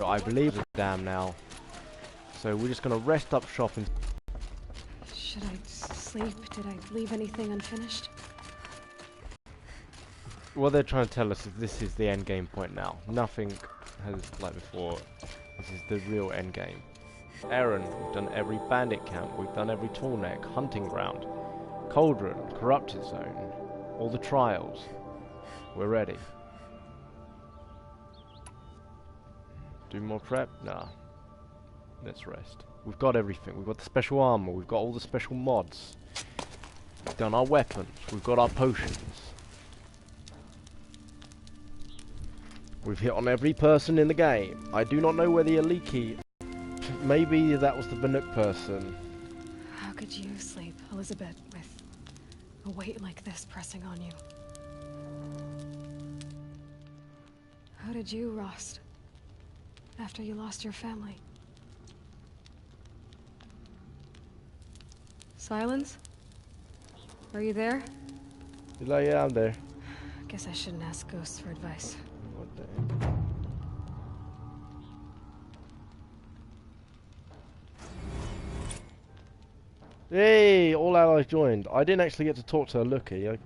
I believe it's damn now. So we're just gonna rest up shop and... Should I sleep? Did I leave anything unfinished? What they're trying to tell us is this is the end game point now. Nothing has, like before, this is the real end game. Aaron, we've done every bandit camp, we've done every tall neck, hunting ground, cauldron, corrupted zone, all the trials. We're ready. Do more prep? Nah. Let's rest. We've got everything. We've got the special armor. We've got all the special mods. We've done our weapons. We've got our potions. We've hit on every person in the game. I do not know where the Aliki... Maybe that was the Banuk person. How could you sleep, Elizabeth, with a weight like this pressing on you? How did you, Rost? After you lost your family? Silence? Are you there? He's like, yeah, I'm there. Guess I shouldn't ask ghosts for advice. What the heck? Hey, all allies joined. I didn't actually get to talk to her, Lucky. I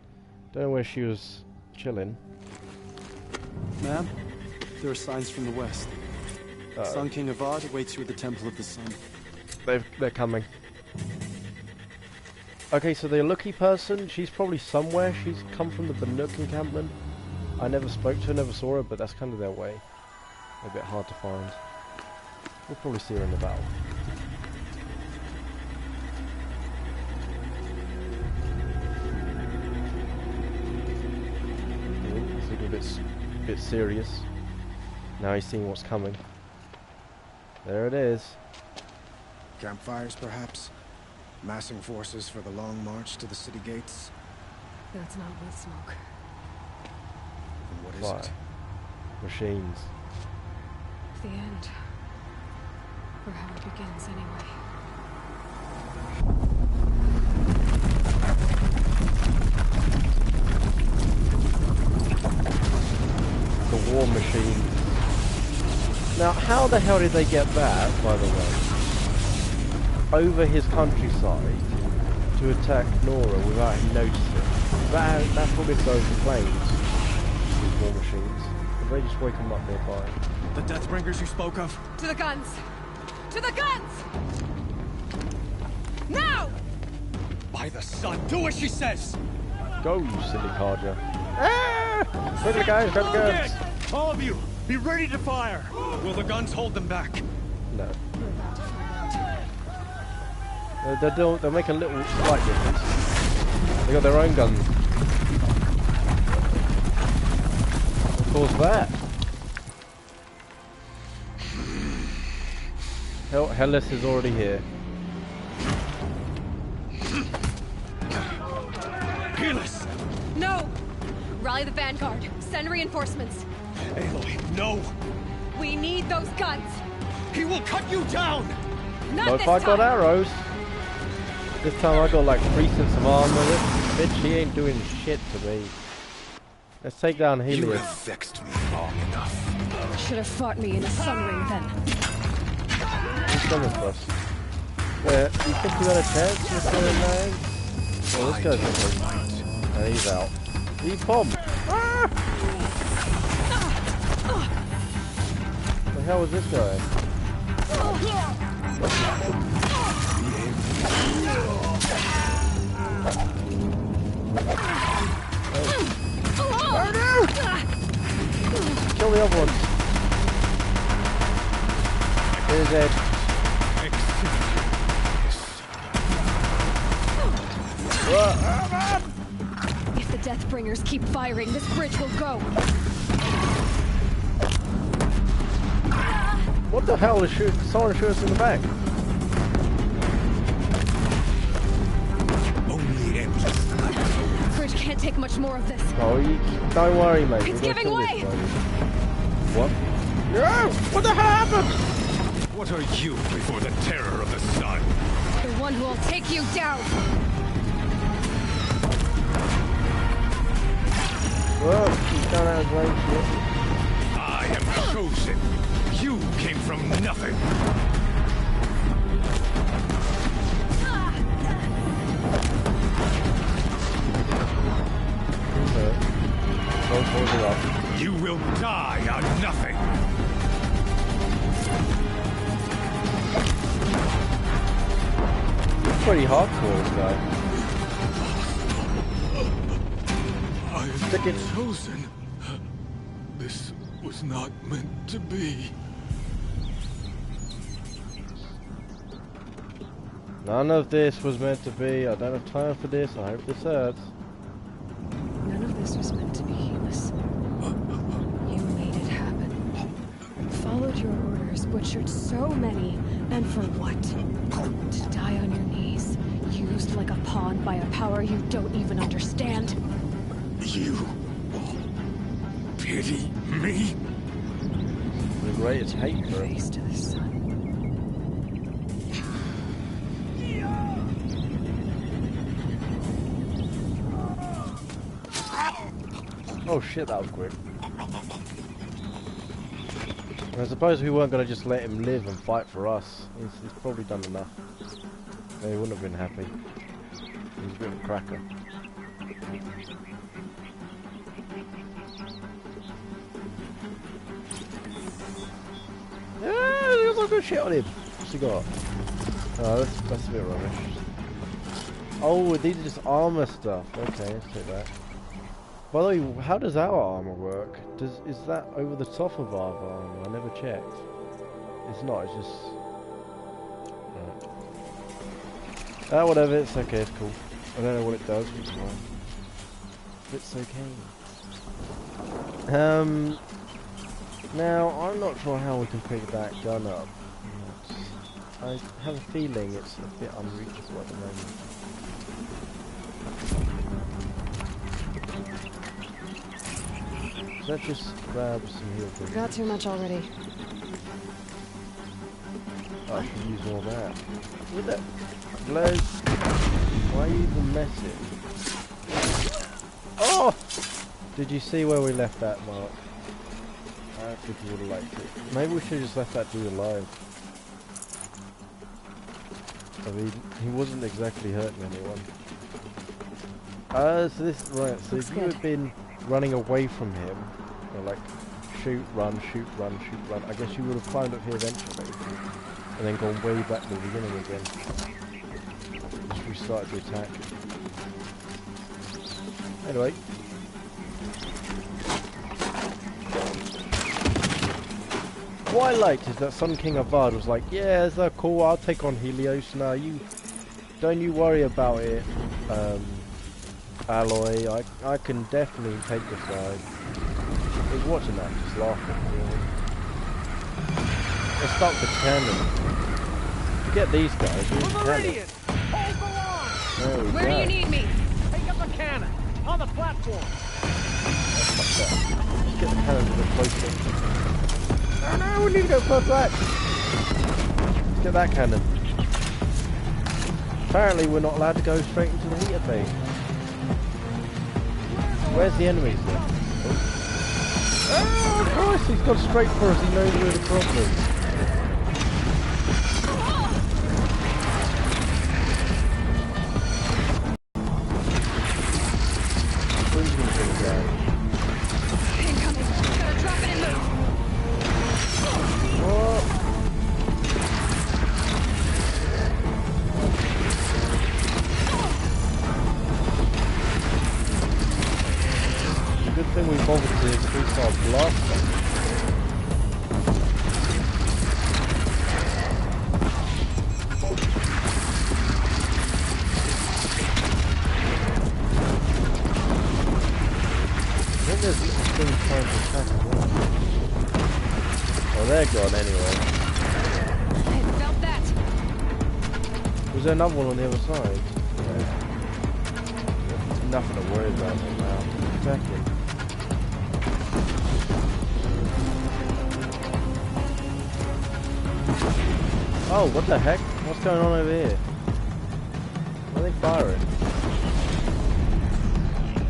don't know where she was chilling. Ma'am, there are signs from the west. Sun King Avad awaits you at the Temple of the Sun. They're coming. Okay, so the lucky person, she's probably somewhere. She's come from the Banuk encampment. I never spoke to her, never saw her, but that's kind of their way. A bit hard to find. We'll probably see her in the battle. Ooh, it's looking a bit serious. Now he's seeing what's coming. There it is. Campfires, perhaps? Massing forces for the long march to the city gates? That's not with smoke. And what is Fire. it? Machines. The end. Or how it begins, anyway. The war machine. Now, how the hell did they get that, by the way, over his countryside to attack Nora without him noticing? That's what this goes in flames. These war machines. Did they just wake him up nearby? The Deathbringers you spoke of? To the guns! To the guns! Now! By the sun, do as she says! Go, you silly carja. Ah! Quickly, guys, grab the guns! All of you, be ready to fire! Will the guns hold them back? No. They'll make a little slight difference. They got their own guns. Of course, that. Hellas is already here. Hellas! No! Rally the vanguard. Send reinforcements. Aloy, no! We need those guns! He will cut you down! Not But this if I got time! arrows, this time I got like 3 sets of armor. This bitch, she ain't doing shit to me. Let's take down Helios. You have vexed me long enough. Should have fought me in a sun ring then. Who's coming for us? Where, you think we got a chance, Mr. Nine? Well, this guy's not. And he's out. He bombed. Ah! What the hell was this guy? Oh no! Kill the other ones. Here's Ed. If the Deathbringers keep firing, this bridge will go. What the hell is shooting? Someone shoot us in the back. Only endless. Bridge can't take much more of this. Oh, don't worry, mate. It's We're gonna giving kill way. this bloke. What? No! What the hell happened? What are you before the terror of the sun? The one who will take you down. Whoa, he's down out of range. I am chosen. You came from nothing. You will die on nothing. He's pretty hardcore, this guy. I've chosen. This was not meant to be. None of this was meant to be. I don't have time for this. I hope this hurts. None of this was meant to be, Helis. You made it happen. Followed your orders, butchered so many, and for what? To die on your knees, used like a pawn by a power you don't even understand. You pity me? The greatest hate for him. Face to the sun. Oh shit, that was quick. I suppose we weren't going to just let him live and fight for us. He's probably done enough. He wouldn't have been happy. He's a bit of a cracker. Yeah, he got some good shit on him. What's he got? Oh, that's a bit rubbish. Oh, these are just armor stuff. Okay, let's take that. By the way, how does our armor work? Is that over the top of our armor? I never checked. It's not, it's just... Right. Ah, whatever, it's okay, it's cool. I don't know what it does, but it's fine. It's okay. Now, I'm not sure how we can pick that gun up. I have a feeling it's a bit unreachable at the moment. Let's just grab some heal things. Got too much already. Oh, I should use all that. With that blood. Why are you even messing? Oh! Did you see where we left that, Mark? I think you would have liked it. Maybe we should have just left that dude alive. I mean, he wasn't exactly hurting anyone. So this, right, so if you had been running away from him, or like shoot, run, shoot, run, shoot, run, I guess you would have climbed up here eventually, and then gone way back to the beginning again. Just restarted the attack. Anyway. What I liked is that Sun King Avad was like, yeah, is that cool, I'll take on Helios now, don't you worry about it, Alloy, I can definitely take the side. I was watching that, just laughing, really. Let's start the cannon. Forget these guys, we need cannon. There we Where go. do you need me? Take up the cannon! On the platform! Let's get the cannon a bit closer. Oh no, we need to go close back. Let's get that cannon. Apparently we're not allowed to go straight into the heater bay. Where's the enemies then? Oh Christ, he's gone straight for us, he knows we're the problem. Where's he gonna bring it down? Incoming. Better drop it and move. What? Good thing we bothered to increase our blast damage. I think there's little things trying to attack as well. Oh, they're gone anyway. I felt that. Was there another one on the other side? No. Nothing to worry about right now. Attacking. Oh, what the heck? What's going on over here? Why are they firing?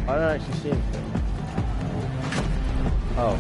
I don't actually see anything. Oh.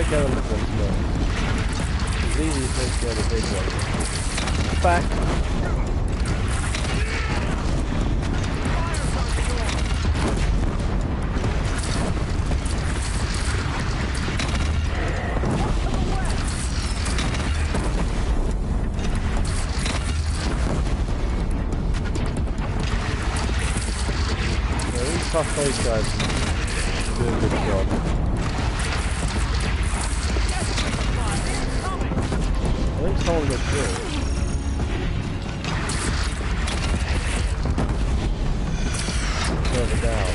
take care of the little ones first. It's easy to take care of the big ones. Back! Tough those guys do a good job. I think someone got killed. Further down.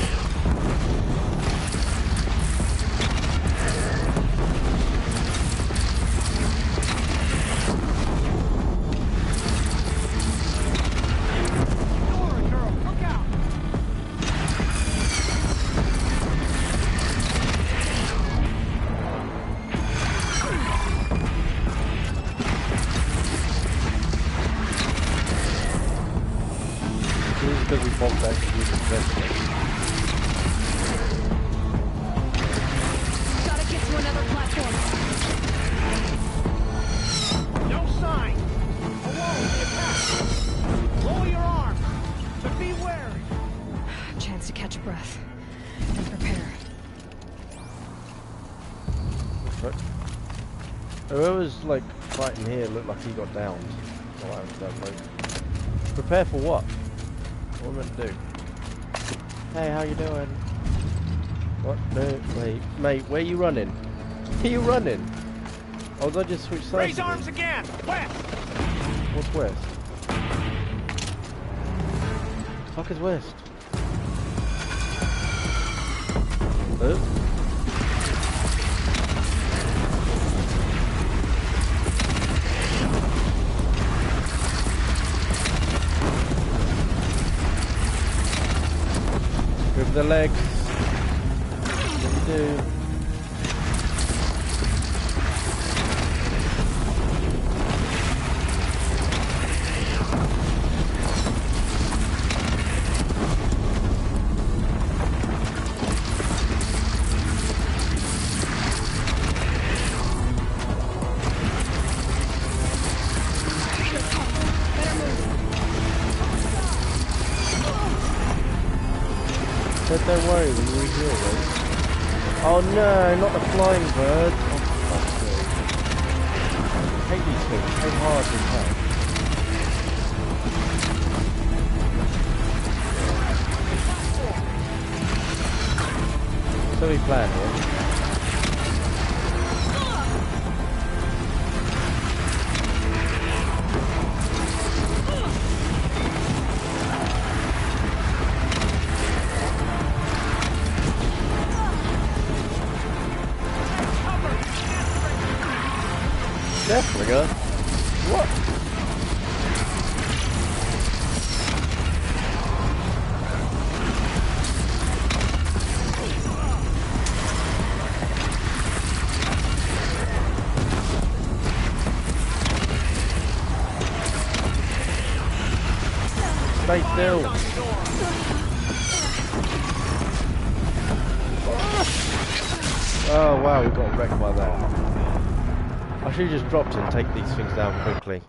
Because we bombed that to use the Gotta get to another platform. No sign. Alone, the attack. Lower your arms, but be wary. Chance to catch a breath and prepare. What? Whoever's like fighting here looked like he got downed. Oh, I don't know. Prepare for what? What am I meant to do? Hey, how you doing? What? No, wait. Mate, where you running? Where you running? Oh, did I just switch sides? Raise arms again. West. What's west? The fuck is west? Grip the legs. What do you do? Said don't worry when you reheal them. Oh no, not the flying bird. Oh, fuck's sake. I hate these things so hard to attack. So we plan here. Death trigger? What? Stay still. Oh wow, we got wrecked by that. I should have just dropped it and take these things down quickly.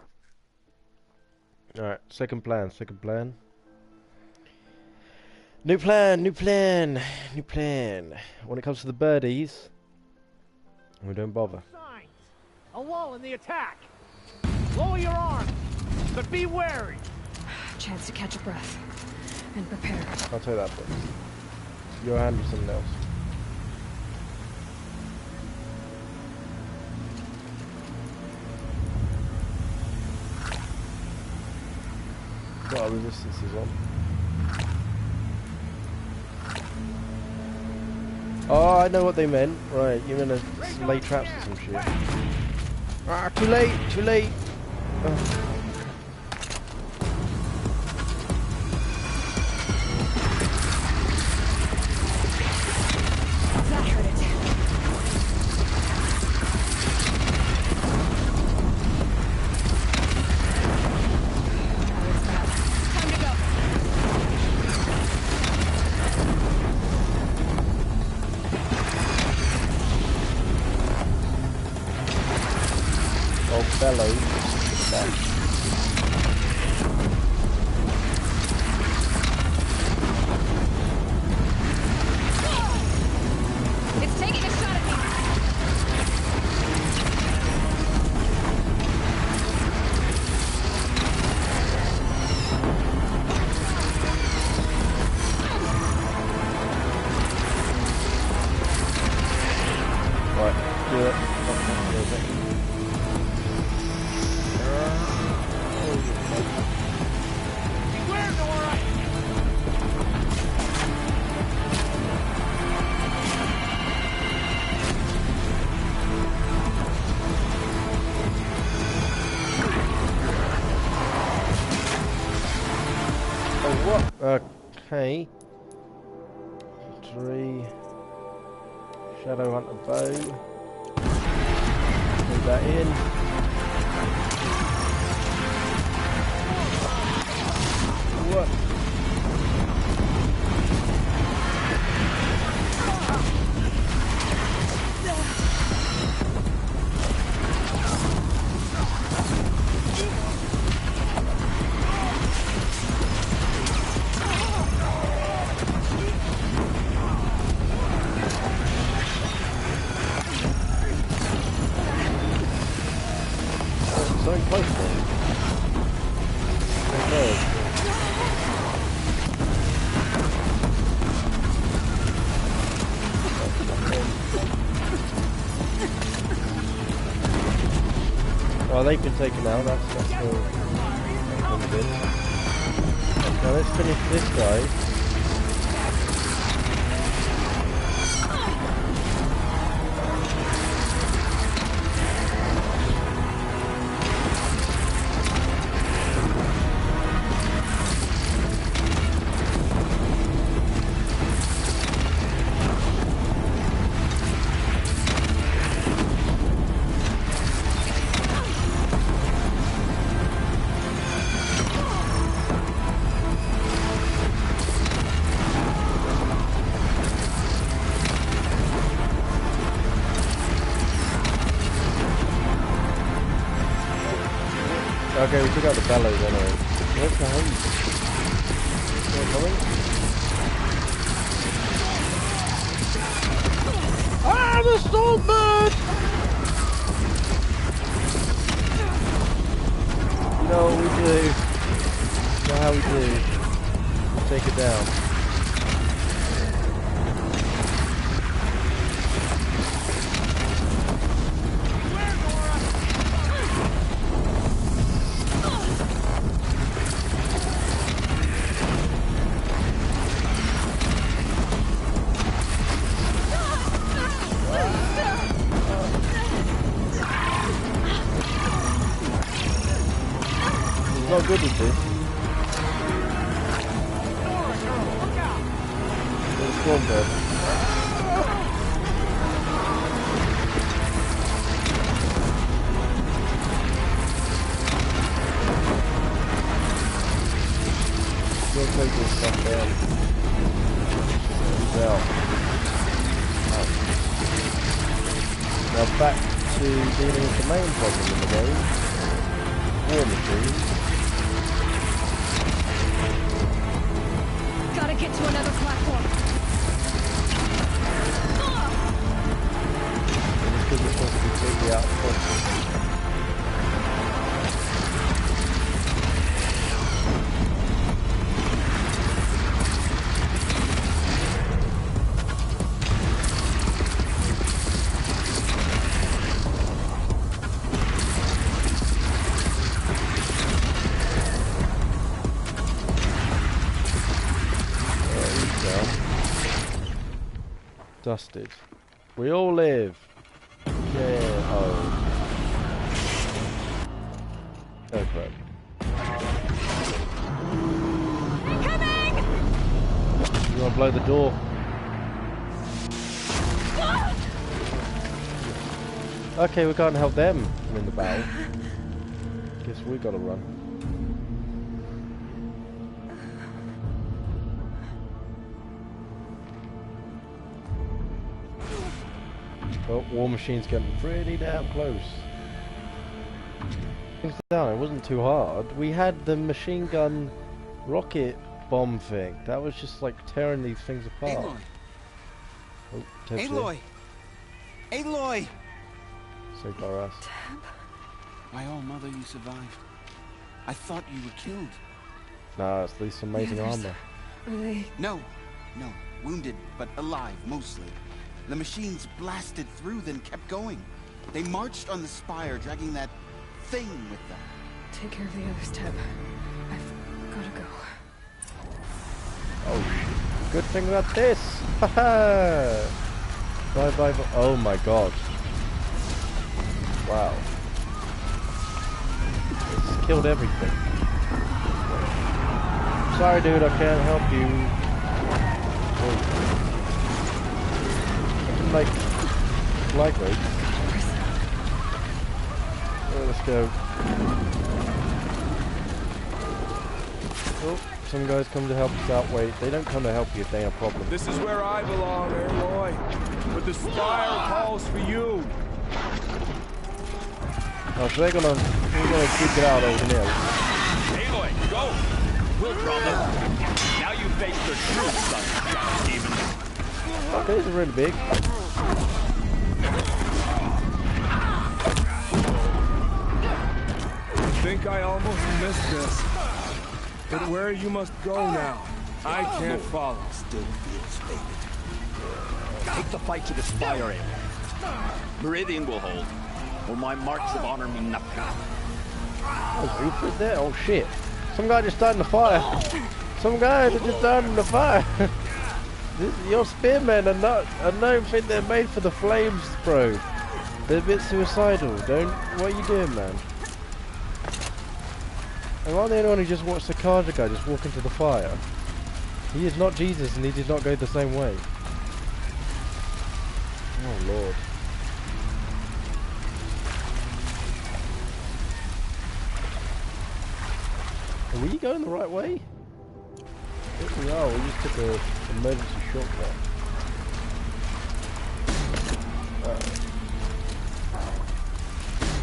Alright, second plan. New plan. When it comes to the birdies, we don't bother. Signs. A lull in the attack. Lower your arms, but be wary. Chance to catch a breath and prepare. I'll take that bit. Your hand or something else. What our resistance is on. Oh, I know what they meant. Right, you're gonna lay traps or some shit. Ah, too late. Oh. That hurt it. Time to go. bellows to the back. It's taking a shot at me. Right, do it. Beware, Nora! Oh, what? Okay. 3. Shadow Hunter bow. Put that in. What? Something close to it. Oh, they've been taken out. That's all good. Now let's finish this guy. Okay, we took out the bellows anyway. Where's the hose? Is it coming? Ah, the stormbird! You know what we do. You know how we do. Take it down. Not good with this. There's a stormbird. We'll take this stuff down. Out. Now back to dealing with the main problem in the game. War machines. Gotta get to another platform. Because it's supposed to be completely out of focus. Dusted. We all live. Yeah. Oh. Oh crap. Coming! You wanna blow the door? Okay, we can't help them in the battle. Guess we gotta run. Oh, War Machine's getting pretty damn close. things down. It wasn't too hard. We had the machine gun rocket bomb thing. That was just like tearing these things apart. Aloy! Oh, Ted's Aloy! Aloy! So far us. My own mother, you survived. I thought you were killed. Nah, it's this amazing The others. armor. Are they? No. Wounded, but alive, mostly. The machines blasted through, then kept going. They marched on the spire, dragging that thing with them. Take care of the others, Teb. I've gotta go. Oh shit. Good thing about this. Haha. Bye bye. Oh my god. Wow. It's killed everything. Sorry dude, I can't help you. Oh. I can like lightweight. Let's go. Oh, some guys come to help us out. Wait, they don't come to help you if they have problems. This is where I belong, Aloy. But the spire calls for you. Oh, so we're gonna keep it out over there. Aloy, go! We'll draw them. Now you face the true son of demon. Okay, these are really big. I think I almost missed this. But where you must go now, I can't follow. Still feels faded. Take the fight to the spire, Aloy. Meridian will hold, or my marks of honor mean nothing. Oh, Buford there? Oh shit. Some guy just died in the fire. Some guys that just died in the fire. Your spearmen are not, I don't think they're made for the flames, bro. They're a bit suicidal. What are you doing, man? Am I the only one who just watched the Kaja guy just walk into the fire? He is not Jesus and he did not go the same way. Oh lord. Are we going the right way? I think we are. We just took an emergency shortcut.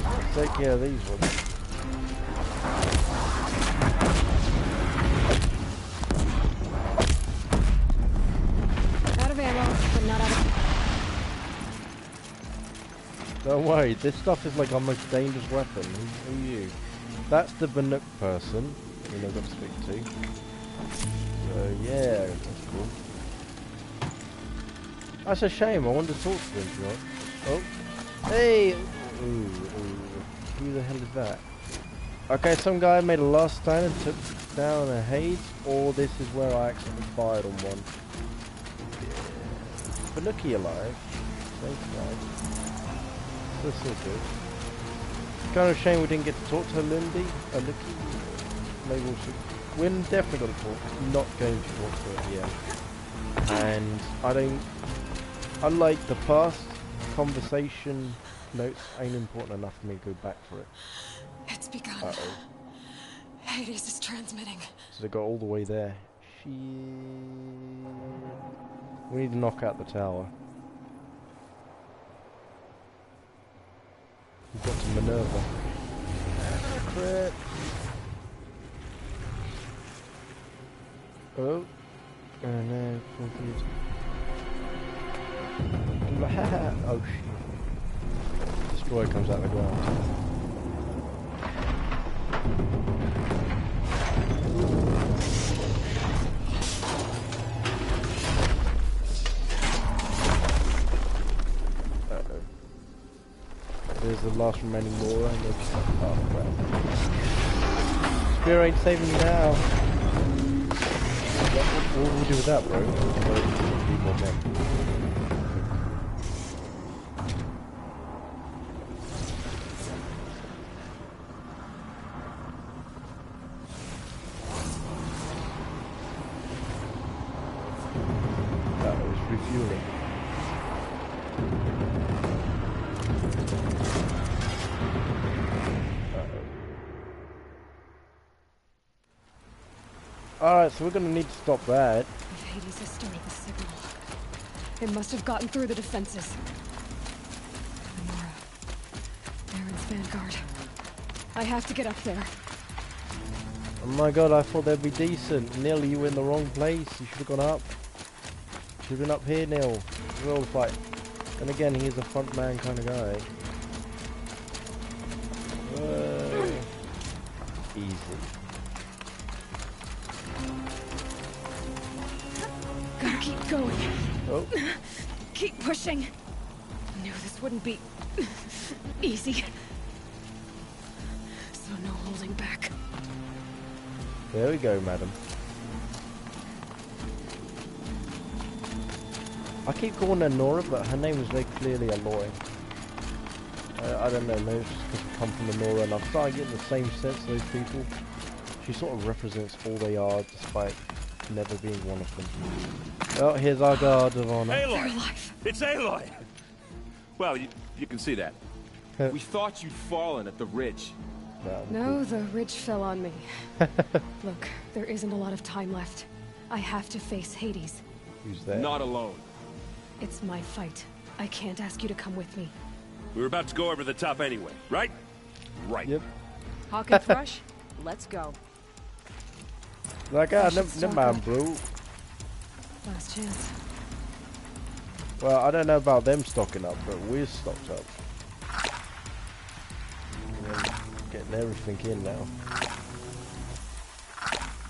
Let's take care of these ones. Out of ammo, but not out of... Don't worry, this stuff is like our most dangerous weapon. Who are you? That's the Banuk person who I've got to speak to. So yeah, that's cool. That's a shame, I wanted to talk to him, right? Oh. Hey! Ooh. Who the hell is that? Okay, some guy made a last stand and took down a Hades, or this is where I accidentally fired on one. Yeah. Banuki alive. Thanks guys. That's so good. Kind of shame we didn't get to talk to her, Lindy. Lucky. Maybe we'll see. We're definitely going to talk. Not going to talk to her yet. And unlike the past, conversation notes ain't important enough for me to go back for it. It's begun. Uh-oh. Hades is transmitting. So they got all the way there. Shit. We need to knock out the tower. We've got to Minerva. Crit. Oh. And now confused. Oh shit. Destroyer comes out of the ground. There's the last remaining Laura, and they're just like, oh crap. Spear ain't saving me now. What will we do with that, bro? Need more men. That was refueling. Alright, so we're gonna need to stop that. If Hades has started the signal, it must have gotten through the defenses. Nora. Aaron's vanguard. I have to get up there. Oh my god, I thought they'd be decent. Neil, you were in the wrong place. You should have gone up. Should have been up here, Neil. Real fight. And again, he's a front man kind of guy. Easy. Gotta keep going. Oh. Keep pushing. Knew this wouldn't be easy. So no holding back. There we go, madam. I keep calling her Nora, but her name is very clearly Aloy. I don't know, maybe it's just because we come from the Nora and I've started getting the same sense of those people. She sort of represents all they are, despite never being one of them. Well, here's our guard of honor. Aloy! It's Aloy! Well, you can see that. We thought you'd fallen at the ridge. No, the ridge fell on me. Look, there isn't a lot of time left. I have to face Hades. Who's there? Not alone. It's my fight. I can't ask you to come with me. We were about to go over the top anyway, right? Right. Yep. Hawk and Thrush, let's go. Like, never mind, bro. Last chance. Well, I don't know about them stocking up, but we're stocked up. Getting everything in now.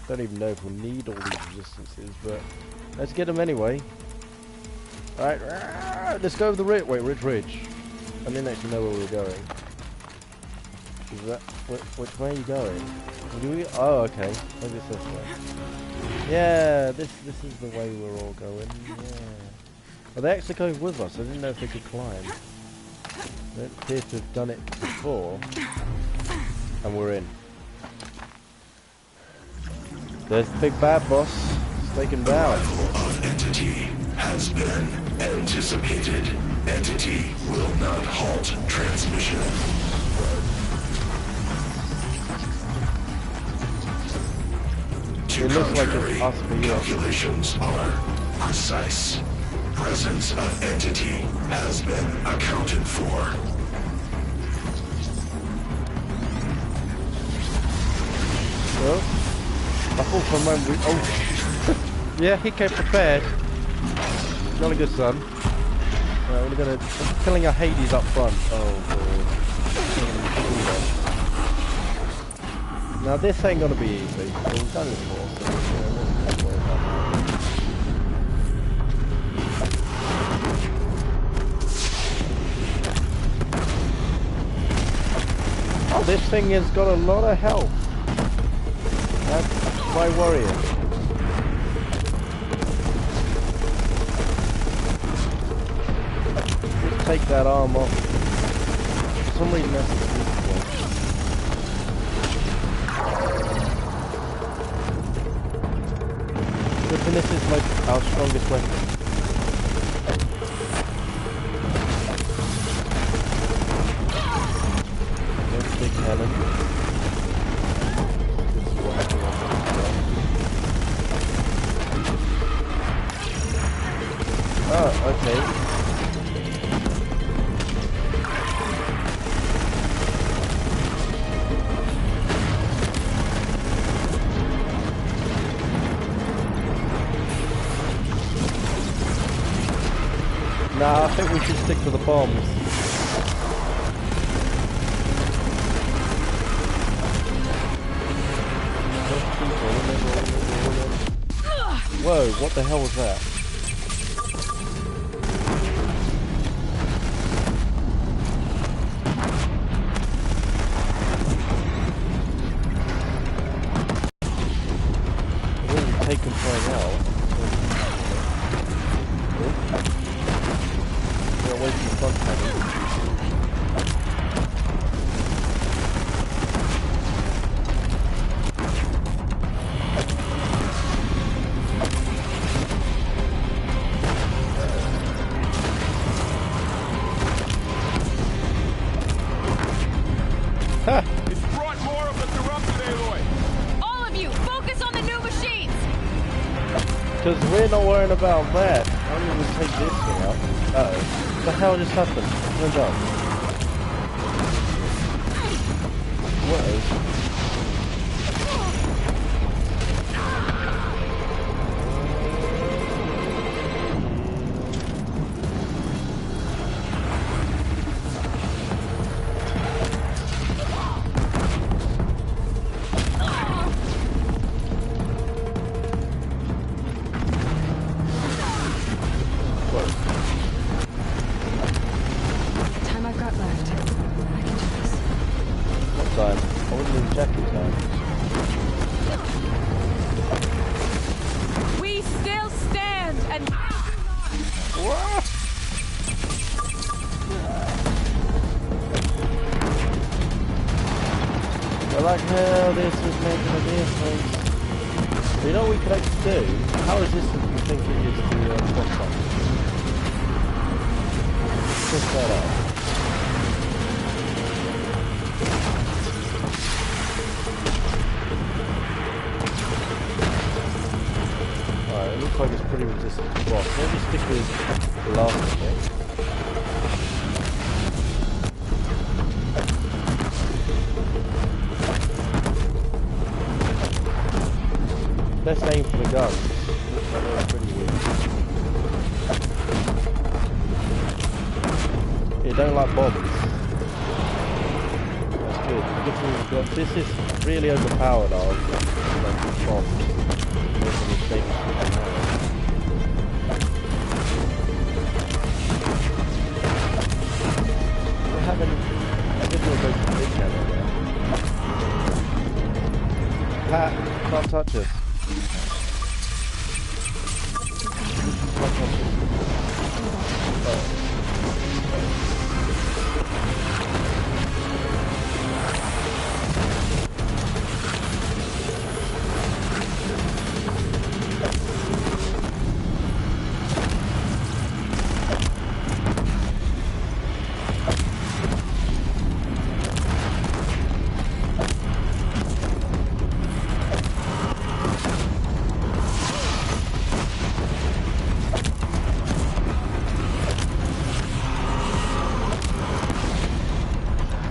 Don't even know if we'll need all these resistances, but let's get them anyway. Alright, let's go over the ridge. Wait, ridge. I didn't actually know where we were going. Is that which way are you going? Oh, okay. Maybe it's this way. Yeah, this is the way we're all going. Yeah. Are they actually going with us? I didn't know if they could climb. They don't appear to have done it before. And we're in. There's the big bad boss. It's taken down. Arrival of entity has been anticipated. Entity will not halt transmission. It looks like it's us for you. Calculations are precise. Presence of entity has been accounted for. Well, I thought for a moment we... Oh! Yeah, he came prepared. Not a good son. We're gonna... I'm killing a Hades up front. Oh, God. Now this ain't gonna be easy. We've done it before, so... Yeah, let's worry about that. Oh, this thing has got a lot of health. That's my warrior. Just take that arm off. For some reason that's the weak one. Good thing this is like our strongest weapon. There's big cannon. Oh, okay. Nah, I think we should stick to the bombs. Whoa, what the hell was that? Taken flying out. We're away from the front cannon. Ha! It's brought more of us erupted, Aloy! All of you, focus on the new machines! Because we're not worrying about that. I'm going to take this thing out. Uh-oh. What the hell just happened? Turns up. Let's aim for the gun. Looks like they're pretty weak. You don't like bombs. That's good. This is really overpowered, our bombs. Make a mistake. We're having a bit of a big camera there. Pat, can't touch us.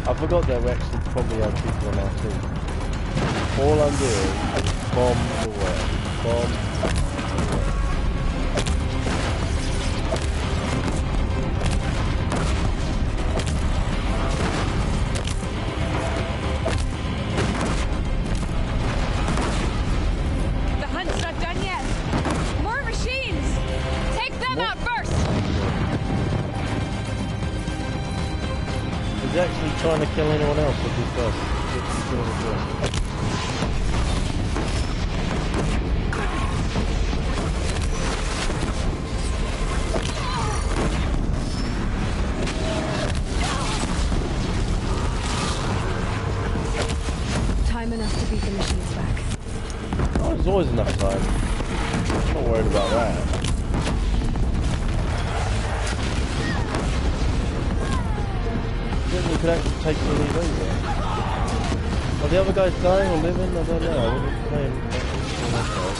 I forgot that we actually probably have people on our team. All I'm doing is bomb the way. Bomb the way. The hunt's not done yet. More machines! Take them out first! He's actually trying to kill anyone else with his first. Time enough to beat the machines back. Oh, there's always enough time. I'm not worried about that. We could actually take some of these over. Are the other guys dying or living? I don't know. I wasn't playing for myself.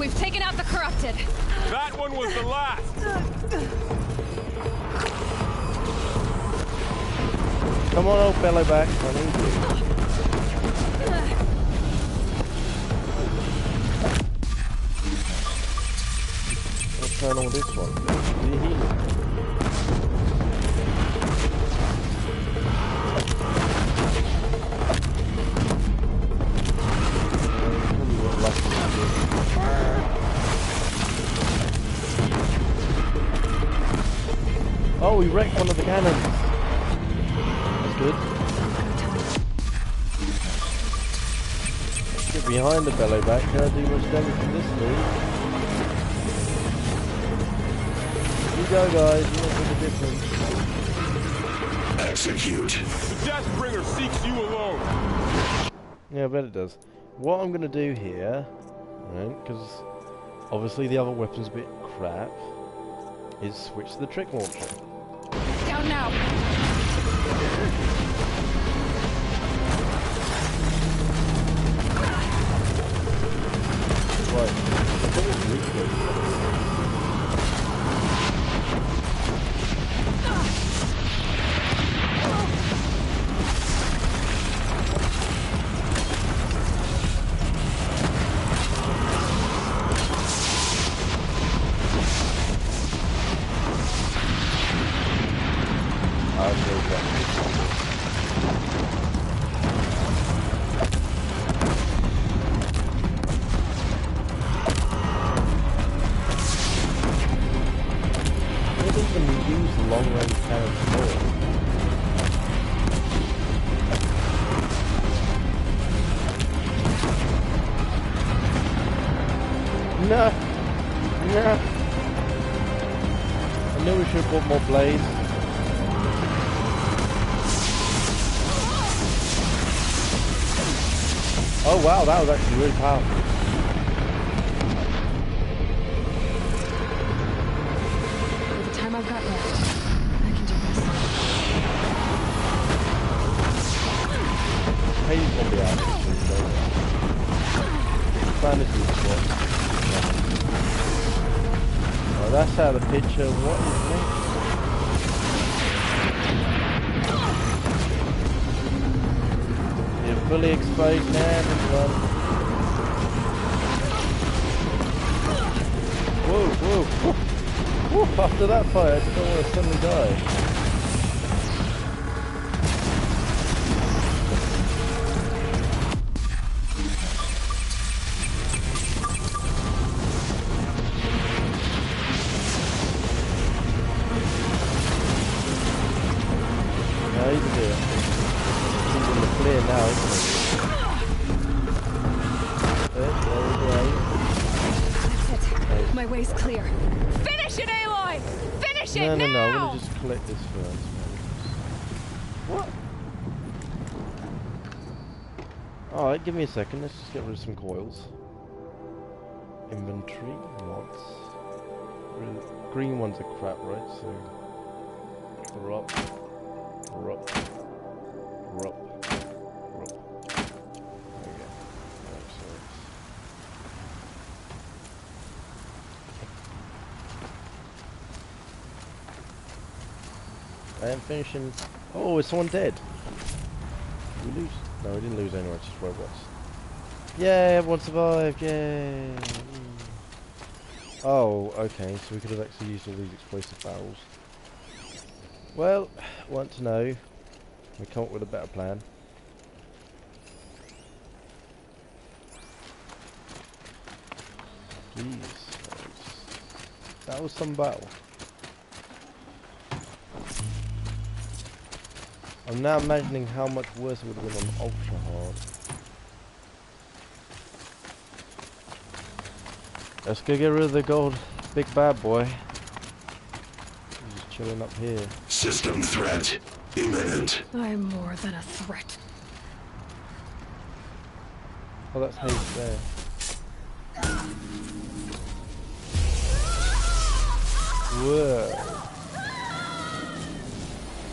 We've taken out the corrupted. That one was the last. Come on, old fellow back. I need you. What's going on with this one? Did he heal him? Oh, we wrecked one of the cannons. That's good. Get behind the bellow back. Can I do much damage from this move? You go, guys. You make a difference. Execute. The Deathbringer seeks you alone. Yeah, I bet it does. What I'm going to do here Because obviously the other weapon's a bit crap. Is switch to the trick launcher. Down now. Right. No! No! I knew we should have bought more blades. Oh wow, that was actually really powerful. With the time I've got left, I can do this. Hades gonna be out. Fantasy spot. Oh, that's out of the picture. What is next? You're fully exposed now, everyone. Whoa, whoa, whoa. Whoa, after that fight, I just don't want to suddenly die. My way's clear. Finish it, Aloy! Finish it now! No, I'm gonna just collect this first. What? Alright, give me a second. Let's just get rid of some coils. Inventory, mods. Green ones are crap, right? So, drop. I am finishing. Oh, is someone dead? Did we lose? No, we didn't lose anyone, it's just robots. Yay, everyone survived, yay! Oh, okay, so we could have actually used all these explosive barrels. Well, want to know. We come up with a better plan. Jeez. That was some battle. I'm now imagining how much worse it would have been on ultra hard. Let's go get rid of the gold big bad boy. He's just chilling up here. System threat imminent. I'm more than a threat. Oh, that's Hayes there. Whoa.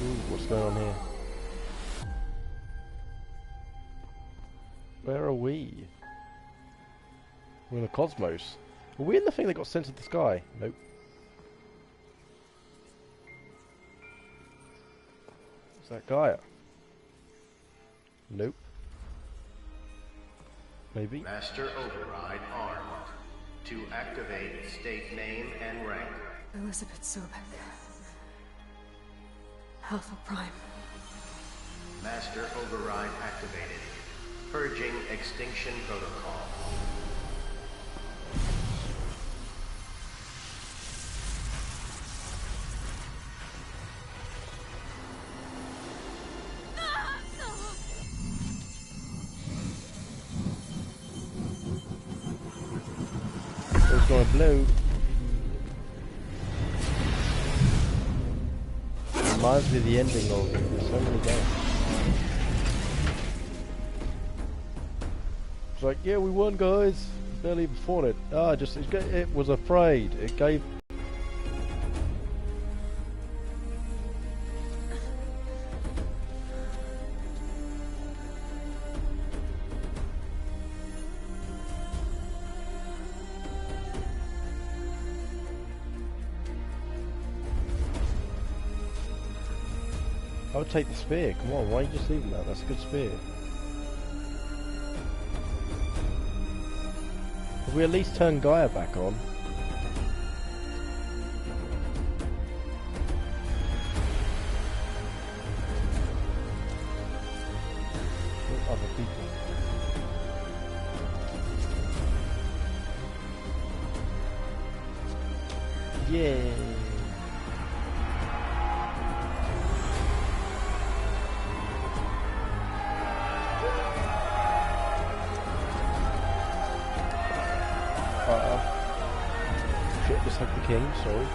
Ooh, what's going on here? Where are we? We're in the cosmos. Are we in the thing that got sent to the sky? Nope. Is that Gaia? Nope. Maybe? Master Override armed. To activate state name and rank. Elizabeth Sobek. Alpha Prime. Master Override activated. Purging extinction protocol. It's gonna blow. Reminds me of the ending of so many games. It's like, yeah, we won, guys. barely even fought it. Ah, it was afraid. It gave. I would take the spear. Come on, why are you just leaving that? That's a good spear. Have we at least turned Gaia back on? What other people? Yeah. Shit, just like the king, sorry.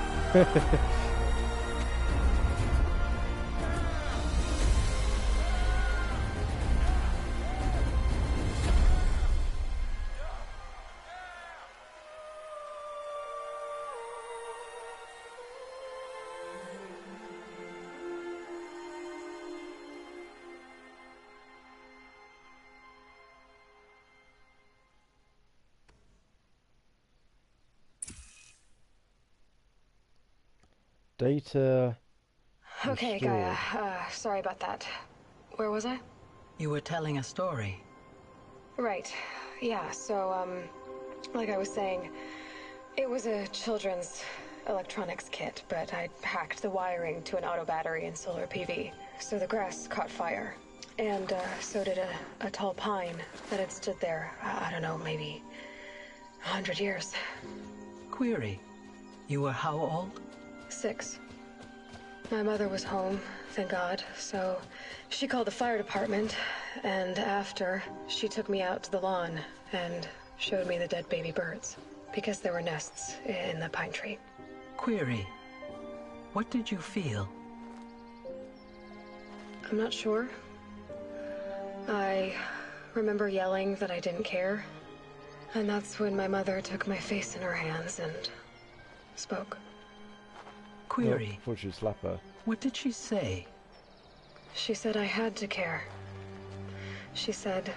Data. Okay, restored. Gaia. Sorry about that. Where was I? You were telling a story. Right. Yeah, so, like I was saying, it was a children's electronics kit, but I'd hacked the wiring to an auto battery and solar PV. So the grass caught fire. And, so did a tall pine that had stood there, I don't know, maybe 100 years. Query. You were how old? 6. My mother was home, thank God, so she called the fire department, and after, she took me out to the lawn and showed me the dead baby birds, because there were nests in the pine tree. Query. What did you feel? I'm not sure. I remember yelling that I didn't care, and that's when my mother took my face in her hands and spoke. Query. Before she slap her. What did she say? She said I had to care. She said,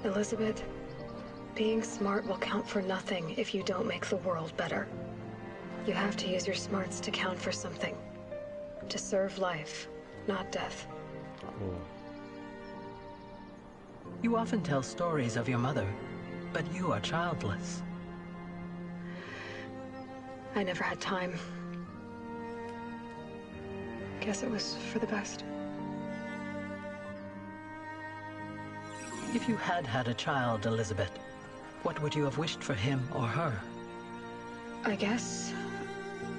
Elizabeth, being smart will count for nothing if you don't make the world better. You have to use your smarts to count for something. To serve life, not death. Cool. You often tell stories of your mother, but you are childless. I never had time. Guess it was for the best. If you had had a child, Elizabeth, what would you have wished for him or her? I guess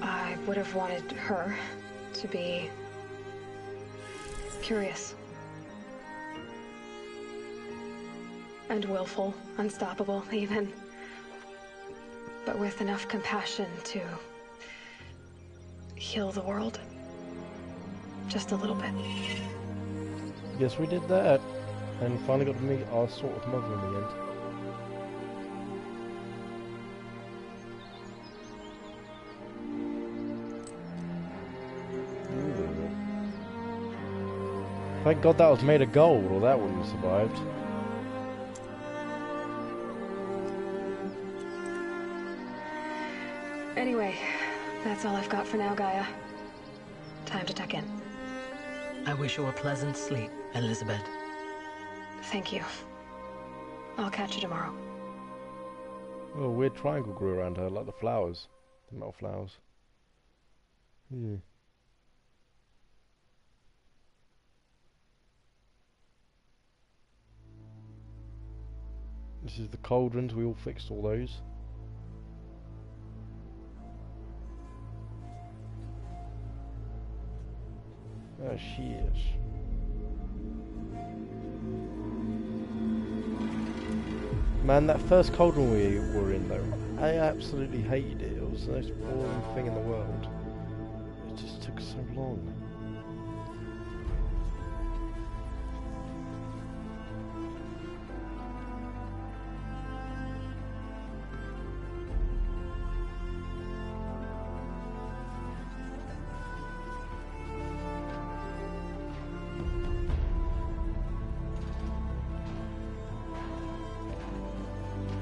I would have wanted her to be curious. And willful, unstoppable, even. But with enough compassion to heal the world. Just a little bit. Yes, we did that. And finally got to meet our sort of mother in the end. Ooh. Thank God that was made of gold, or that wouldn't have survived. Anyway, that's all I've got for now, Gaia. Time to tuck in. I wish you a pleasant sleep, Elizabeth. Thank you. I'll catch you tomorrow. Oh, a weird triangle grew around her, like the flowers. The metal flowers. This is the cauldrons, we all fixed all those. Oh, she is. Man, that first cauldron we were in though, I absolutely hated it. It was the most boring thing in the world. It just took so long.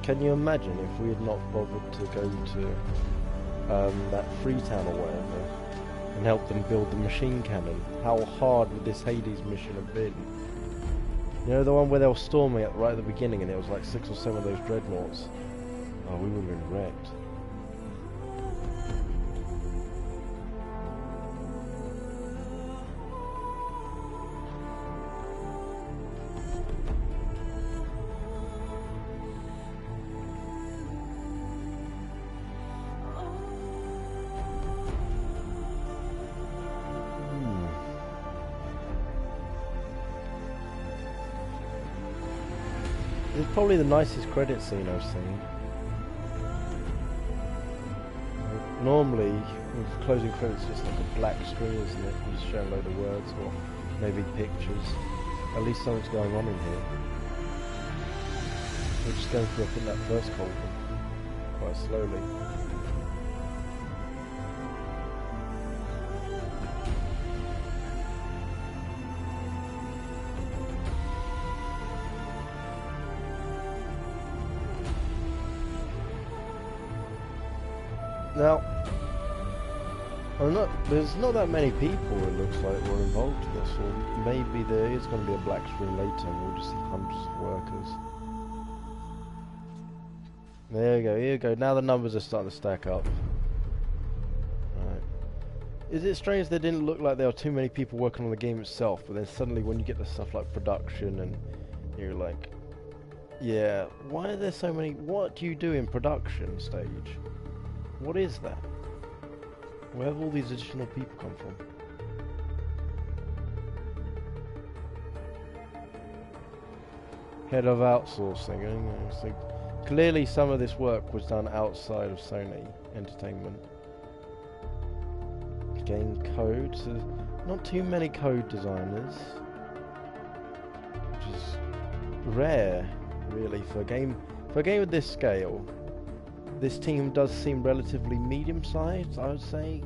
Can you imagine if we had not bothered to go to that Freetown or whatever and help them build the machine cannon? How hard would this Hades mission have been? You know, the one where they were storming it right at the beginning and it was like 6 or 7 of those dreadnoughts? Oh, we would have been wrecked. It's probably the nicest credit scene I've seen. Normally, with closing credits, it's just like a black screen, isn't it? You just show a load of words or maybe pictures. At least something's going on in here. We're just going through, I think, that first cauldron quite slowly. Now, there's not that many people, it looks like, were involved in this, or maybe there is going to be a black screen later and we'll just see hundreds of workers. There you go, here you go, now the numbers are starting to stack up. Right. Is it strange there didn't look like there were too many people working on the game itself, but then suddenly when you get the stuff like production and you're like, yeah, why are there so many, what do you do in production stage? What is that? Where have all these additional people come from? Head of outsourcing. So clearly some of this work was done outside of Sony Entertainment. Game code. So not too many code designers. Which is rare, really, for a game of this scale. This team does seem relatively medium-sized, I would say.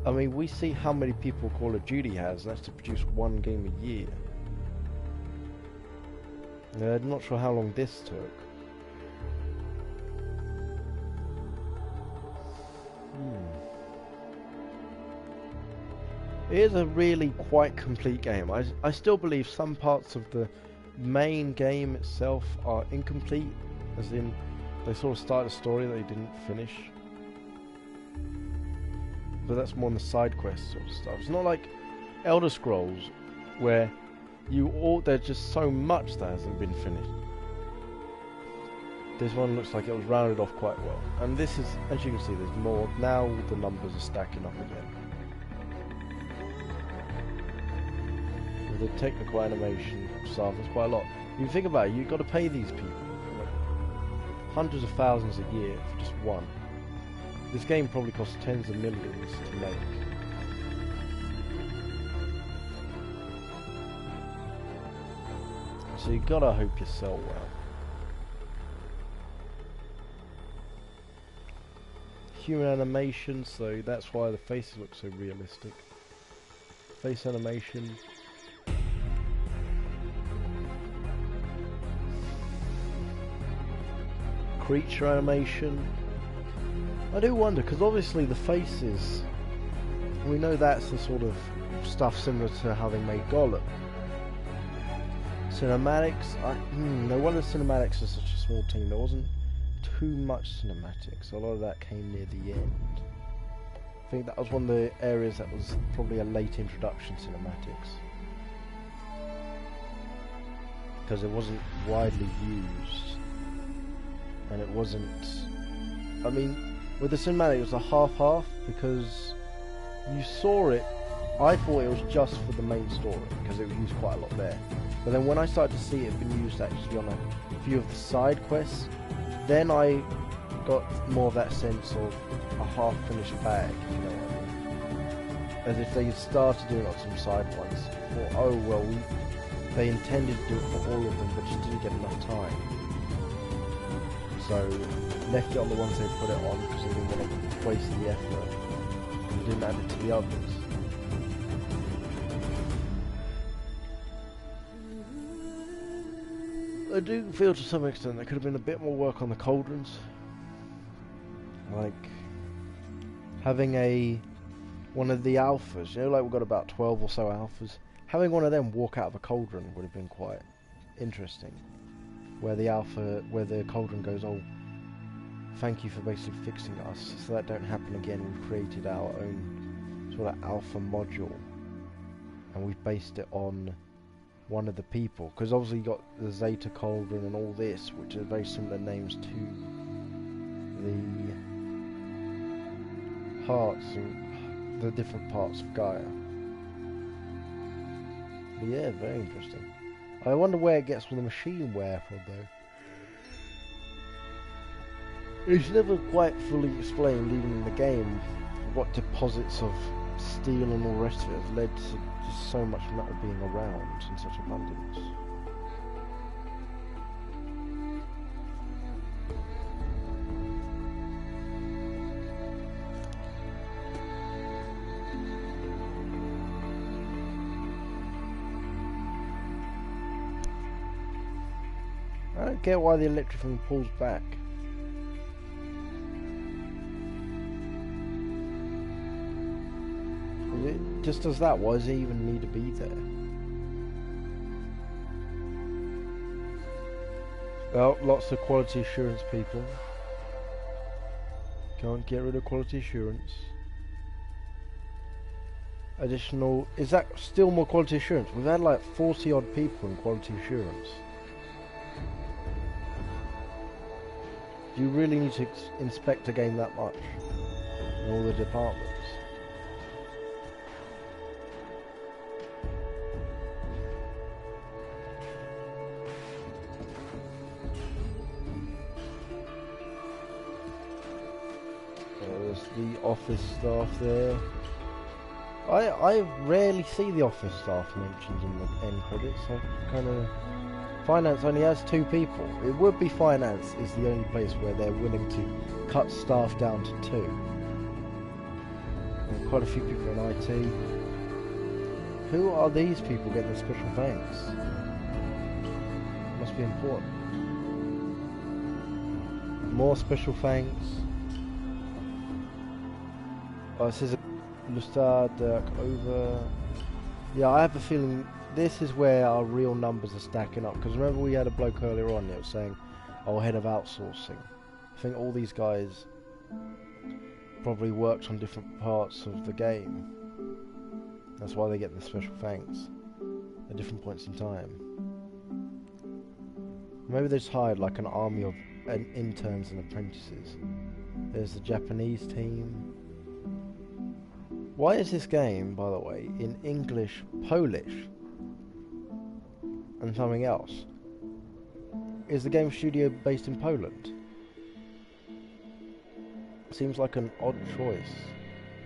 I mean, we see how many people Call of Duty has. That's to produce one game a year. I'm not sure how long this took. It is a really quite complete game. I still believe some parts of the main game itself are incomplete, as in they sort of start a story that they didn't finish. But that's more on the side quest sort of stuff. It's not like Elder Scrolls, where there's just so much that hasn't been finished. This one looks like it was rounded off quite well. And this is, as you can see, there's more. Now the numbers are stacking up again. With the technical animation stuff, there's quite a lot. If you think about it, you've got to pay these people hundreds of thousands a year for just one. This game probably costs tens of millions to make. So you gotta hope you sell well. Human animation, so that's why the faces look so realistic. Face animation. Creature animation. I do wonder, because obviously the faces, we know that's the sort of stuff similar to how they made Gollum. Cinematics, no wonder cinematics is such a small team. There wasn't too much cinematics. A lot of that came near the end. I think that was one of the areas that was probably a late introduction, cinematics. Because it wasn't widely used. And it wasn't, I mean, with the cinematic it was a half-half, because you saw it, I thought it was just for the main story, because it was used quite a lot there. But then when I started to see it being used actually on a few of the side quests, then I got more of that sense of a half-finished bag, if you know what I mean. As if they started doing it on some side ones, or oh well, they intended to do it for all of them, but just didn't get enough time. So left it on the ones they put it on because they didn't want to waste the effort and didn't add it to the others. I do feel to some extent there could have been a bit more work on the cauldrons. Like having one of the alphas, you know, like we've got about 12 or so alphas. Having one of them walk out of a cauldron would have been quite interesting. Where the cauldron goes, oh, thank you for basically fixing us, so that don't happen again. We've created our own sort of alpha module, and we've based it on one of the people, because obviously you got the Zeta Cauldron and all this, which are very similar names to the parts and the different parts of Gaia. But yeah, very interesting. I wonder where it gets all the machine wear from though. It's never quite fully explained, even in the game, what deposits of steel and all the rest of it has led to just so much metal being around in such abundance. I don't get why the electric thing pulls back. It just does that. Why does it even need to be there? Well, lots of quality assurance people. Can't get rid of quality assurance. Additional... Is that still more quality assurance? We've had like 40 odd people in quality assurance. Do you really need to inspect a game that much? In all the departments? There's the office staff there. I rarely see the office staff mentioned in the end credits. I kind of... Finance only has 2 people. It would be finance is the only place where they're willing to cut staff down to 2. And quite a few people in IT. Who are these people getting the special thanks? Must be important. More special thanks. Oh, it says Mustard, Dirk, over. Yeah, I have a feeling this is where our real numbers are stacking up. Because remember we had a bloke earlier on that was saying, oh, head of outsourcing. I think all these guys probably worked on different parts of the game. That's why they get the special thanks at different points in time. Maybe they just hired like an army of interns and apprentices. There's the Japanese team. Why is this game, by the way, in English, Polish, and something else? Is the game studio based in Poland? Seems like an odd choice,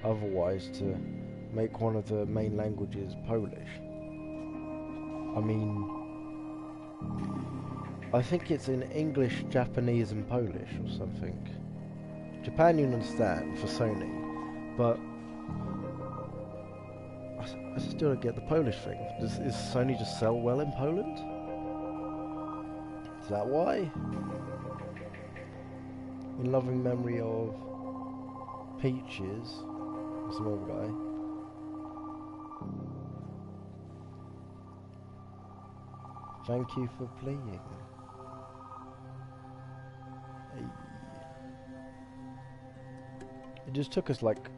otherwise, to make one of the main languages Polish. I mean, I think it's in English, Japanese and Polish or something. Japan you understand, for Sony, but I still don't get the Polish thing. Is Sony just sell well in Poland? Is that why? In loving memory of Peaches, some other guy. Thank you for playing. Hey. It just took us like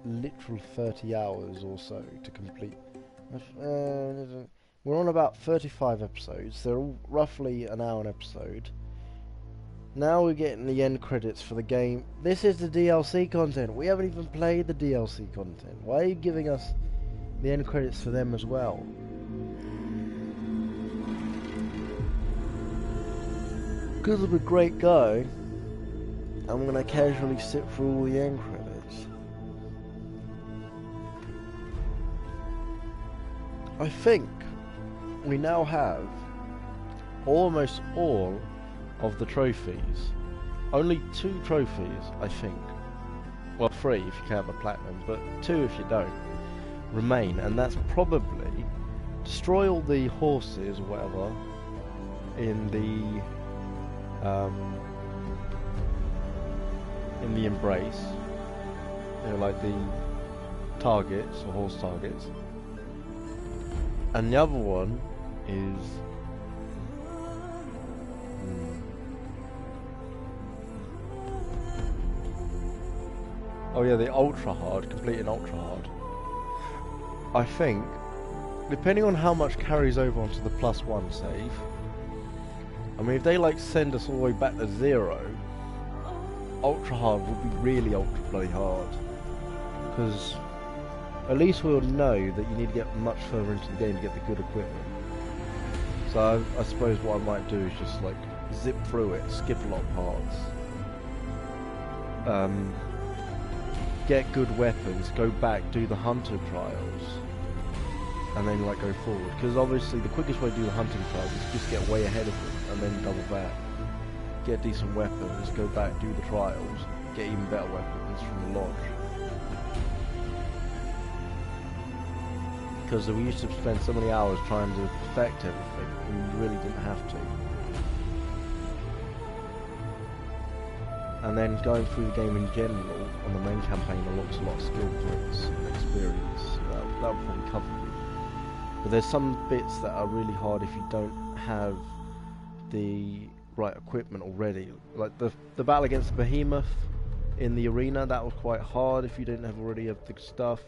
literal 30 hours or so to complete. We're on about 35 episodes. They're all roughly an hour an episode. Now we're getting the end credits for the game. This is the DLC content. We haven't even played the DLC content. Why are you giving us the end credits for them as well? Because I'm a great guy, I'm gonna casually sit through all the end credits. I think we now have almost all of the trophies. Only 2 trophies, I think. Well, 3 if you count the platinum, but 2 if you don't, remain, and that's probably destroy all the horses or whatever in the embrace. They're like the targets, or horse targets. And the other one is oh yeah, the ultra hard, completing ultra hard. I think, depending on how much carries over onto the +1 save, I mean if they like send us all the way back to 0, ultra hard will be really ultra bloody hard. Because at least we'll know that you need to get much further into the game to get the good equipment. So I suppose what I might do is just like zip through it, skip a lot of parts, get good weapons, go back, do the hunter trials, and then like go forward. Because obviously the quickest way to do the hunting trials is just get way ahead of them and then double back. Get decent weapons, go back, do the trials, get even better weapons from the lodge. Because we used to spend so many hours trying to perfect everything, and we really didn't have to. And then going through the game in general, on the main campaign, unlocks a lot of skill points and experience. So that will probably cover you. But there's some bits that are really hard if you don't have the right equipment already. Like the battle against the behemoth in the arena, that was quite hard if you didn't have already have the stuff.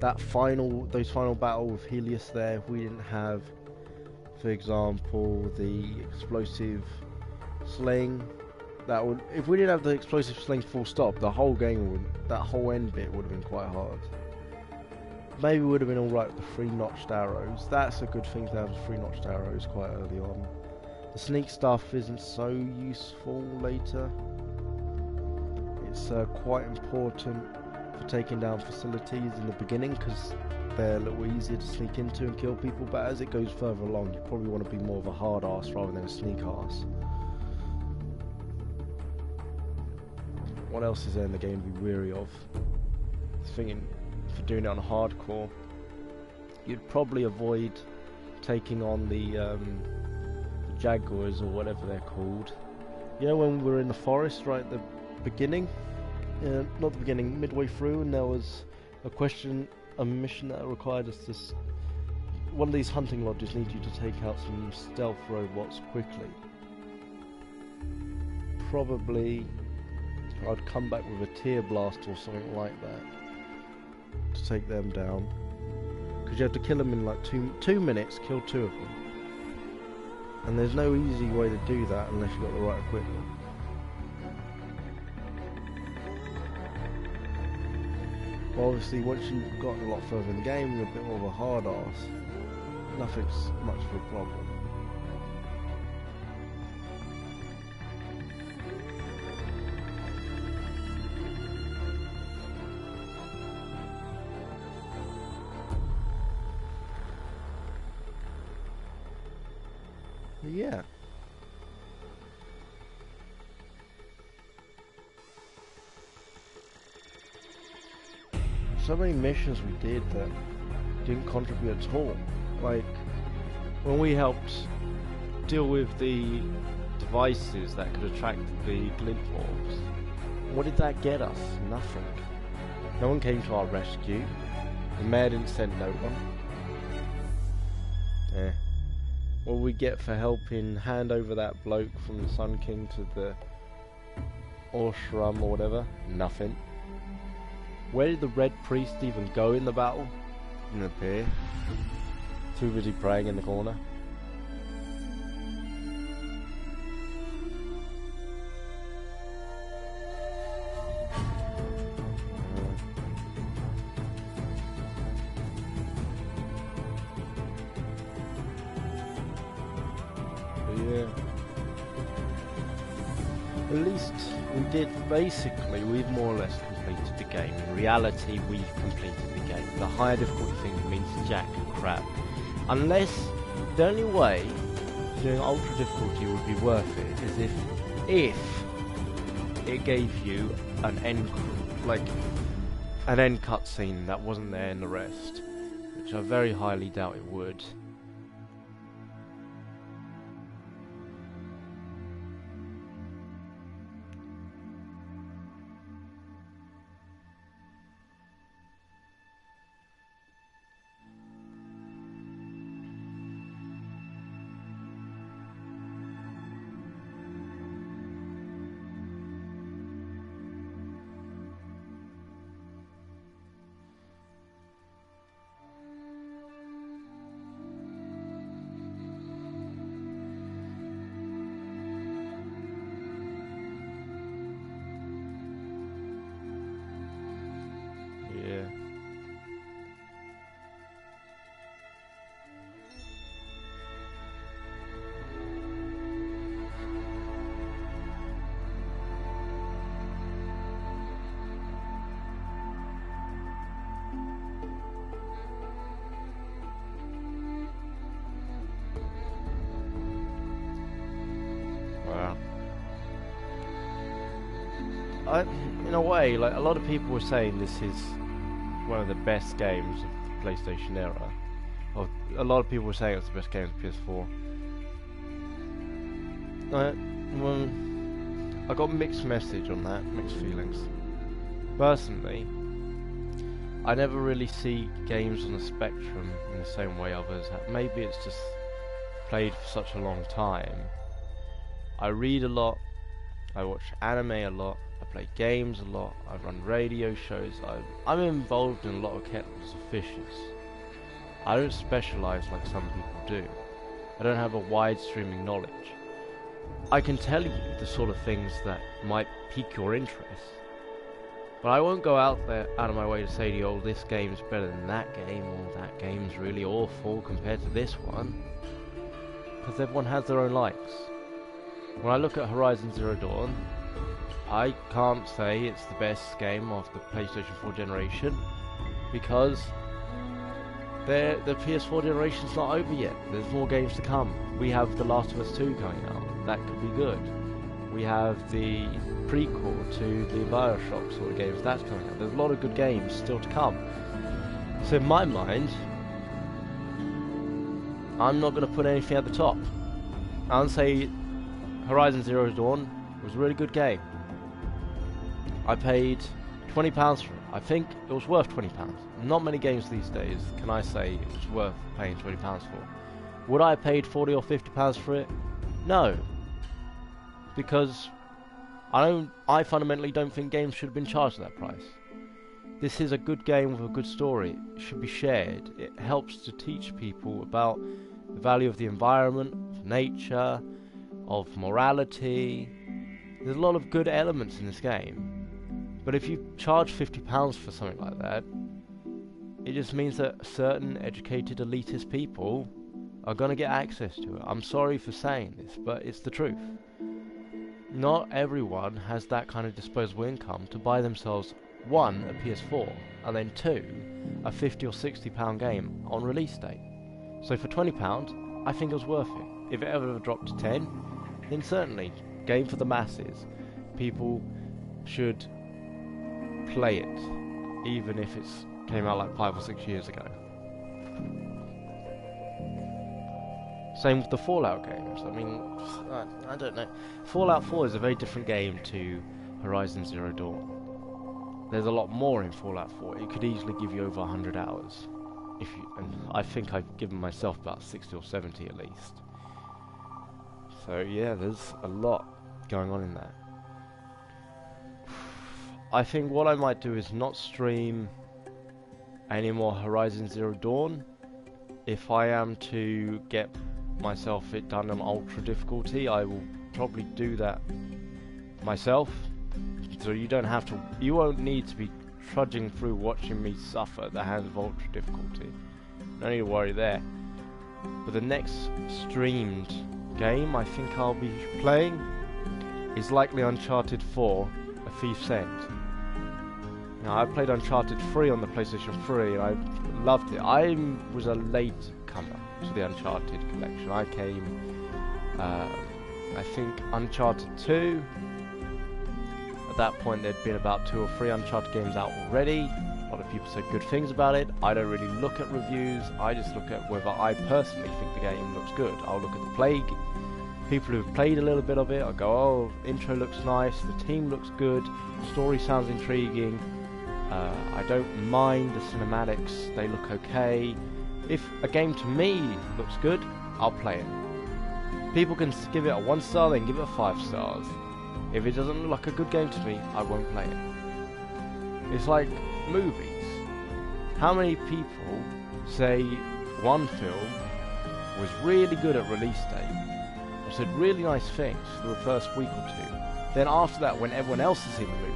Those final battle with Helios there, if we didn't have, for example, the explosive sling, if we didn't have the explosive sling full stop, the whole game that whole end bit would have been quite hard. Maybe would have been alright with the 3 notched arrows. That's a good thing to have the 3 notched arrows quite early on. The sneak stuff isn't so useful later. It's quite important for taking down facilities in the beginning because they're a little easier to sneak into and kill people, but as it goes further along you probably want to be more of a hard ass rather than a sneak ass. What else is there in the game to be weary of? I was thinking, for doing it on hardcore, you'd probably avoid taking on the jaguars or whatever they're called. You know when we were in the forest right at the beginning? Not the beginning, midway through, and there was a mission that required us to... one of these hunting lodges needs you to take out some stealth robots quickly. Probably I'd come back with a tear blast or something like that to take them down. Because you have to kill them in like 2 minutes, kill 2 of them. And there's no easy way to do that unless you've got the right equipment. Well, obviously once you've gotten a lot further in the game, you're a bit more of a hard ass. Nothing's much of a problem. Yeah. So many missions we did that didn't contribute at all. Like when we helped deal with the devices that could attract the glint orbs, what did that get us? Nothing. No one came to our rescue. The mayor didn't send no one. What did we get for helping hand over that bloke from the Sun King to the Orshram or whatever? Nothing. Where did the Red Priest even go in the battle? Didn't appear. Too busy praying in the corner. At least we did, basically, we've more or less completed the game. In reality, we've completed the game. The higher difficulty thing means jack crap. Unless, the only way doing ultra difficulty would be worth it is if it gave you an end cutscene that wasn't there in the rest. Which I very highly doubt it would. in a way, like a lot of people were saying this is one of the best games of the PlayStation era. Or a lot of people were saying it's the best game of the PS4. Well, I got mixed message on that, mixed feelings. Personally, I never really see games on the spectrum in the same way others have. Maybe it's just played for such a long time. I read a lot, I watch anime a lot, I play games a lot, I run radio shows, I'm involved in a lot of kettles of fishes. I don't specialise like some people do. I don't have a wide streaming knowledge. I can tell you the sort of things that might pique your interest, but I won't go out of my way to say to you, oh, this game's better than that game, or that game's really awful compared to this one, because everyone has their own likes. When I look at Horizon Zero Dawn, I can't say it's the best game of the PlayStation 4 generation, because the PS4 generation's not over yet. There's more games to come. We have The Last of Us 2 coming out. That could be good. We have the prequel to the Bioshock sort of games that's coming out. There's a lot of good games still to come. So in my mind, I'm not going to put anything at the top. I'll say Horizon Zero Dawn was a really good game. I paid £20 for it. I think it was worth £20. Not many games these days can I say it was worth paying £20 for. Would I have paid £40 or £50 for it? No. Because I fundamentally don't think games should have been charged that price. This is a good game with a good story. It should be shared. It helps to teach people about the value of the environment, of nature, of morality. There's a lot of good elements in this game. But if you charge £50 for something like that, it just means that certain educated elitist people are going to get access to it. I'm sorry for saying this, but it's the truth. Not everyone has that kind of disposable income to buy themselves, one, a PS4, and then two, a £50 or £60 game on release date. So for £20, I think it was worth it. If it ever dropped to 10, then certainly, game for the masses. People should play it, even if it's came out like 5 or 6 years ago. Same with the Fallout games. I mean, I don't know. Fallout 4 is a very different game to Horizon Zero Dawn. There's a lot more in Fallout 4. It could easily give you over 100 hours. And I think I've given myself about 60 or 70 at least. So yeah, there's a lot going on in that. I think what I might do is not stream any more Horizon Zero Dawn. If I am to get myself it done on ultra difficulty, I will probably do that myself. So you don't have to, you won't need to be trudging through watching me suffer at the hands of ultra difficulty. No need to worry there. But the next streamed game I think I'll be playing is likely Uncharted 4, A Thief's End. Now, I played Uncharted 3 on the PlayStation 3 and I loved it. I was a late comer to the Uncharted collection. I came, I think, Uncharted 2. At that point, there'd been about 2 or 3 Uncharted games out already. A lot of people said good things about it. I don't really look at reviews. I just look at whether I personally think the game looks good. I'll look at the plague. People who've played a little bit of it, I'll go, oh, intro looks nice, the team looks good, the story sounds intriguing. I don't mind the cinematics, they look okay. If a game to me looks good, I'll play it. People can give it a 1 star, they can give it a 5 stars. If it doesn't look like a good game to me, I won't play it. It's like movies. How many people say one film was really good at release date, or said really nice things for the first week or two, then after that, when everyone else has seen the movie,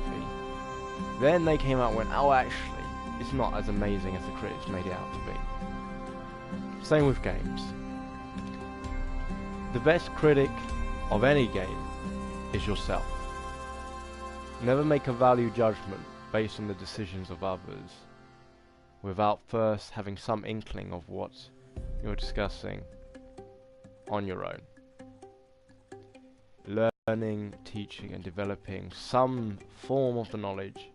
then they came out and went, oh, actually, it's not as amazing as the critics made it out to be. Same with games. The best critic of any game is yourself. Never make a value judgment based on the decisions of others without first having some inkling of what you're discussing on your own. Learn learning, teaching, and developing some form of the knowledge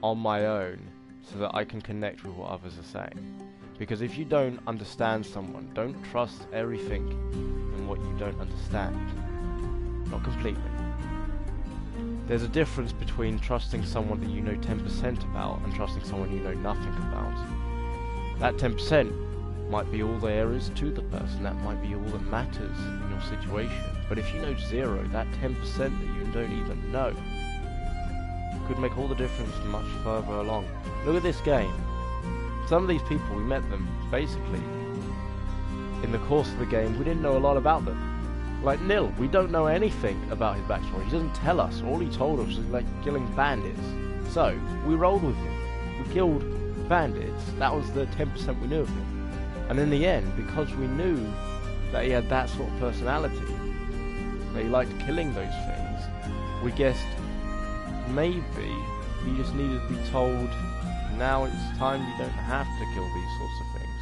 on my own so that I can connect with what others are saying. Because if you don't understand someone, don't trust everything in what you don't understand. Not completely. There's a difference between trusting someone that you know 10% about and trusting someone you know nothing about. That 10% might be all there is to the person, that might be all that matters in your situation. But if you know zero, that 10% that you don't even know could make all the difference much further along. Look at this game. Some of these people, we met them basically in the course of the game. We didn't know a lot about them. Like Nil, we don't know anything about his backstory. He doesn't tell us. All he told us was like killing bandits. So we rolled with him. We killed bandits. That was the 10% we knew of him. And in the end, because we knew that he had that sort of personality, that he liked killing those things, we guessed maybe he just needed to be told, now it's time you don't have to kill these sorts of things.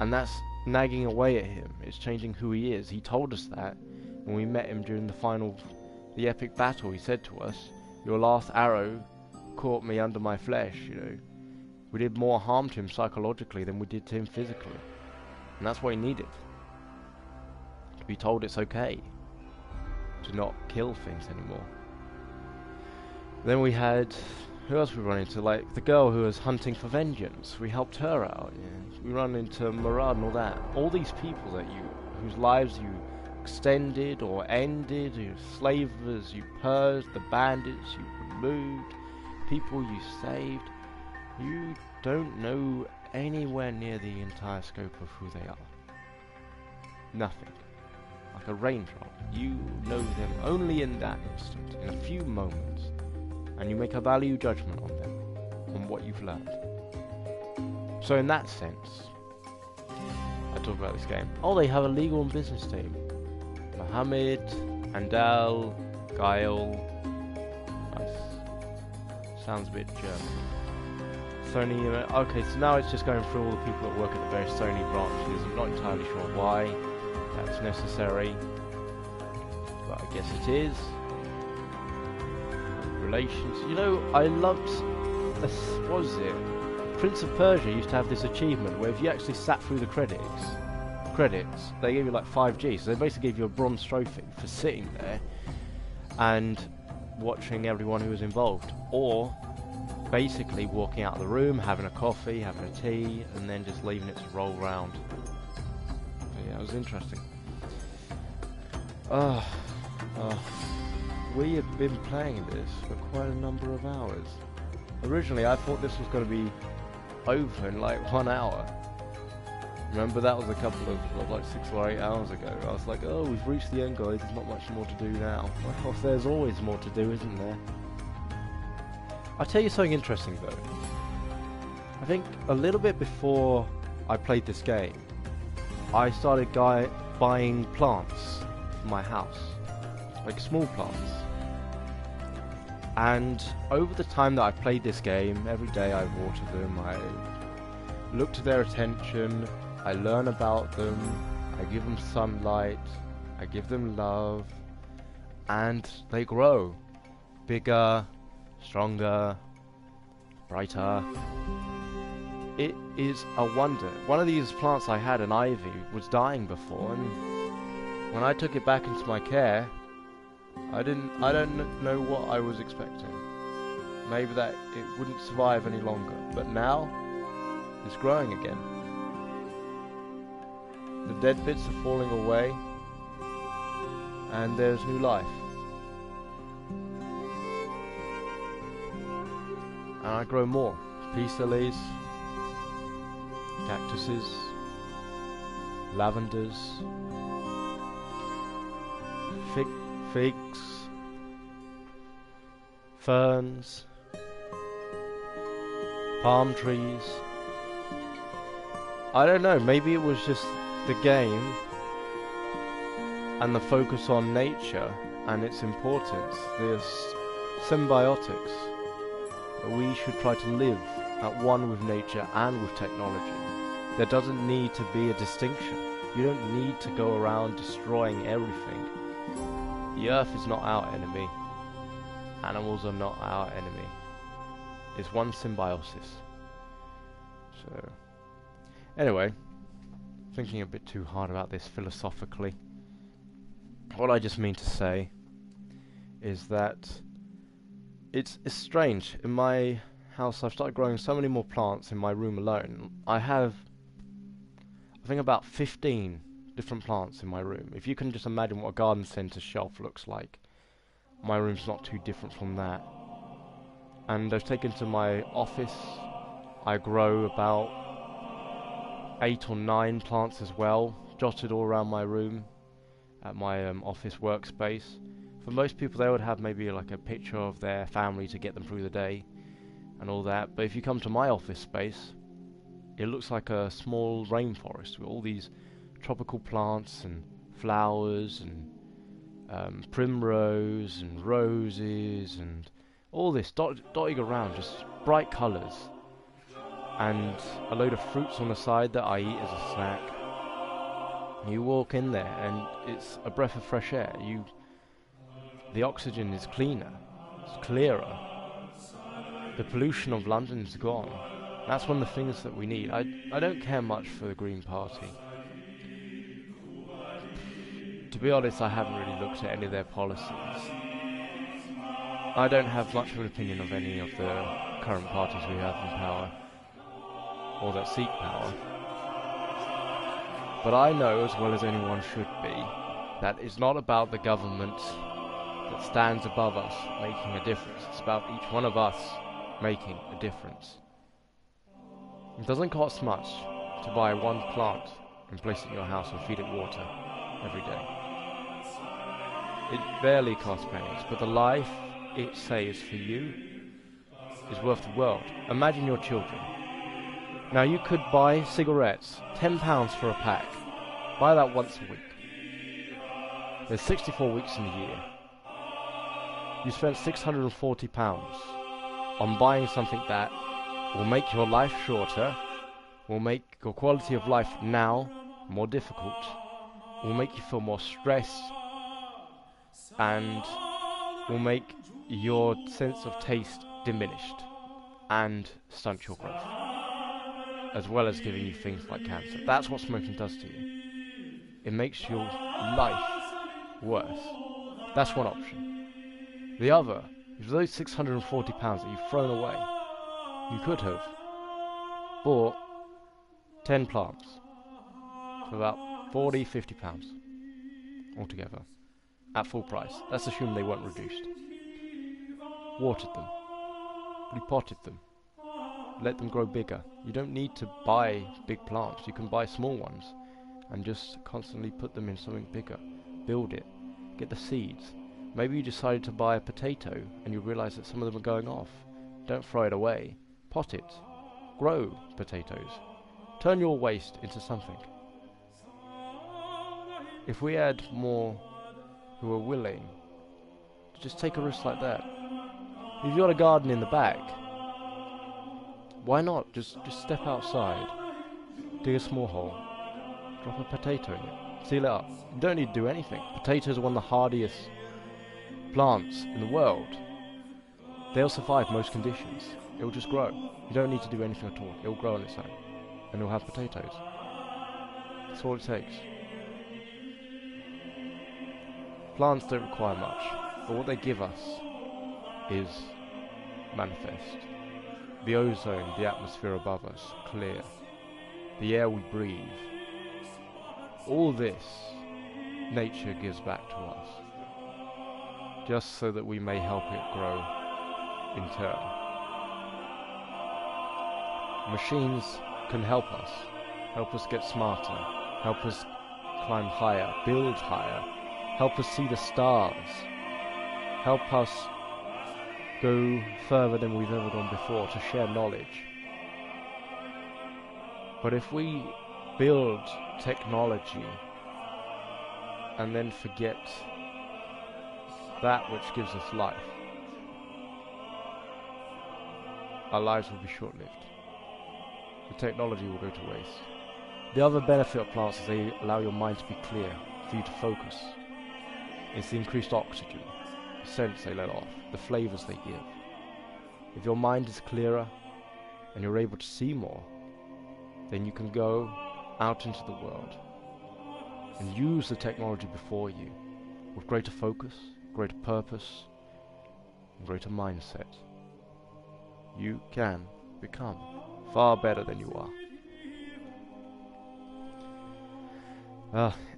And that's nagging away at him. It's changing who he is. He told us that when we met him during the epic battle. He said to us, your last arrow caught me under my flesh, you know. We did more harm to him psychologically than we did to him physically. And that's what he needed. To be told it's okay to not kill things anymore. Then we had, who else we run into? Like the girl who was hunting for vengeance. We helped her out. Yeah. We run into Murad and all that. All these people that whose lives you extended or ended, your slavers you purged, the bandits you removed, people you saved. You don't know anywhere near the entire scope of who they are. Nothing. Like a raindrop. You know them only in that instant, in a few moments. And you make a value judgment on them, on what you've learned. So in that sense, I talk about this game. Oh, they have a legal and business team. Mohammed, Andal, Gael. Nice. Sounds a bit German. Sony, okay, so now it's just going through all the people that work at the various Sony branches. I'm not entirely sure why that's necessary, but I guess it is. Relations. You know, I loved, what was it? Prince of Persia used to have this achievement where if you actually sat through the credits, they gave you like 5G, so they basically gave you a bronze trophy for sitting there and watching everyone who was involved, or basically walking out of the room, having a coffee, having a tea, and then just leaving it to roll round. So yeah, it was interesting. We have been playing this for quite a number of hours. Originally I thought this was going to be over in like 1 hour. Remember, that was a couple of like 6 or 8 hours ago. I was like, oh, we've reached the end, guys, there's not much more to do now. Well, there's always more to do, isn't there? I'll tell you something interesting though. I think a little bit before I played this game, I started buying plants for my house. Like small plants. And over the time that I played this game, every day I water them, I look to their attention, I learn about them, I give them sunlight, I give them love, and they grow. Bigger, stronger, brighter. It is a wonder. One of these plants I had, an ivy, was dying before, and when I took it back into my care, I don't know what I was expecting. Maybe that it wouldn't survive any longer, but now it's growing again. The dead bits are falling away, and there's new life. And I grow more. Peace lilies, cactuses, lavenders, figs, ferns, palm trees. I don't know, maybe it was just the game and the focus on nature and its importance, the symbiotics. We should try to live at one with nature and with technology. There doesn't need to be a distinction. You don't need to go around destroying everything. The Earth is not our enemy. Animals are not our enemy. It's one symbiosis. So, anyway, thinking a bit too hard about this philosophically. What I just mean to say is that it's strange. In my house, I've started growing so many more plants in my room alone. I have, I think, about 15 different plants in my room. If you can just imagine what a garden centre shelf looks like, my room's not too different from that. And I've taken to my office. I grow about 8 or 9 plants as well, dotted all around my room at my office workspace. For most people, they would have maybe like a picture of their family to get them through the day and all that. But if you come to my office space, it looks like a small rainforest with all these tropical plants and flowers and primrose and roses and all this dotting around, just bright colours, and a load of fruits on the side that I eat as a snack. You walk in there and it's a breath of fresh air. The oxygen is cleaner, it's clearer. The pollution of London is gone. That's one of the things that we need. I don't care much for the Green Party. To be honest, I haven't really looked at any of their policies. I don't have much of an opinion of any of the current parties we have in power, or that seek power. But I know, as well as anyone should be, that it's not about the government that stands above us making a difference. It's about each one of us making a difference. It doesn't cost much to buy one plant and place it in your house and feed it water every day. It barely costs pennies, but the life it saves for you is worth the world. Imagine your children. Now you could buy cigarettes, £10 for a pack. Buy that once a week. There's 64 weeks in the year. You spent £640 on buying something that will make your life shorter, will make your quality of life now more difficult, will make you feel more stressed, and will make your sense of taste diminished and stunt your growth, as well as giving you things like cancer. That's what smoking does to you. It makes your life worse. That's one option. The other is those £640 that you've thrown away. You could have bought 10 plants for about £40, £50 altogether at full price. Let's assume they weren't reduced. Watered them, repotted them, let them grow bigger. You don't need to buy big plants. You can buy small ones and just constantly put them in something bigger. Build it, get the seeds. Maybe you decided to buy a potato and you realize that some of them are going off. Don't throw it away. Pot it. Grow potatoes. Turn your waste into something. If we had more who are willing to just take a risk like that. If you've got a garden in the back, why not just step outside, dig a small hole, drop a potato in it, seal it up. You don't need to do anything. Potatoes are one of the hardiest plants in the world. They'll survive most conditions. It'll just grow. You don't need to do anything at all. It'll grow on its own, and it'll have potatoes. That's all it takes. Plants don't require much, but what they give us is manifest. The ozone, the atmosphere above us, clear. The air we breathe. All this, nature gives back to us, just so that we may help it grow in turn. Machines can help us get smarter, help us climb higher, build higher, help us see the stars, help us go further than we've ever gone before to share knowledge. But if we build technology and then forget that which gives us life, our lives will be short-lived. The technology will go to waste. The other benefit of plants is they allow your mind to be clear, for you to focus. It's the increased oxygen, the scents they let off, the flavors they give. If your mind is clearer and you're able to see more, then you can go out into the world and use the technology before you with greater focus, greater purpose, and greater mindset. You can become far better than you are.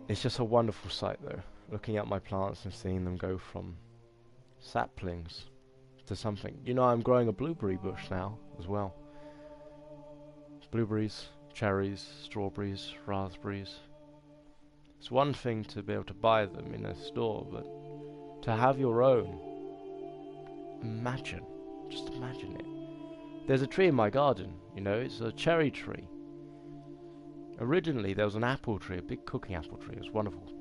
It's just a wonderful sight though, looking at my plants and seeing them go from saplings to something. You know, I'm growing a blueberry bush now as well. Blueberries, cherries, strawberries, raspberries. It's one thing to be able to buy them in a store, but to have your own, just imagine it. There's a tree in my garden, you know, it's a cherry tree. Originally there was an apple tree, a big cooking apple tree, it was wonderful.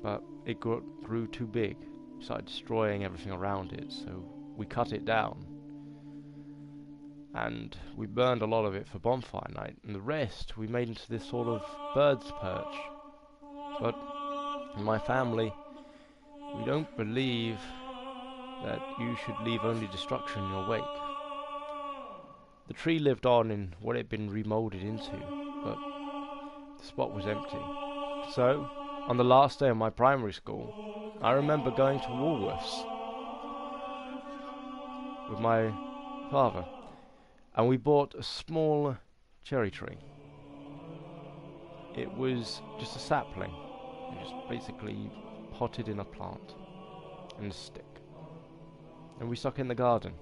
But it grew too big, started destroying everything around it, so we cut it down. And we burned a lot of it for bonfire night, and the rest we made into this sort of bird's perch. But in my family, we don't believe that you should leave only destruction in your wake. The tree lived on in what it had been remolded into, but the spot was empty. So, on the last day of my primary school, I remember going to Woolworths with my father, and we bought a small cherry tree. It was just a sapling. It was basically potted in a plant and a stick. And we stuck it in the garden.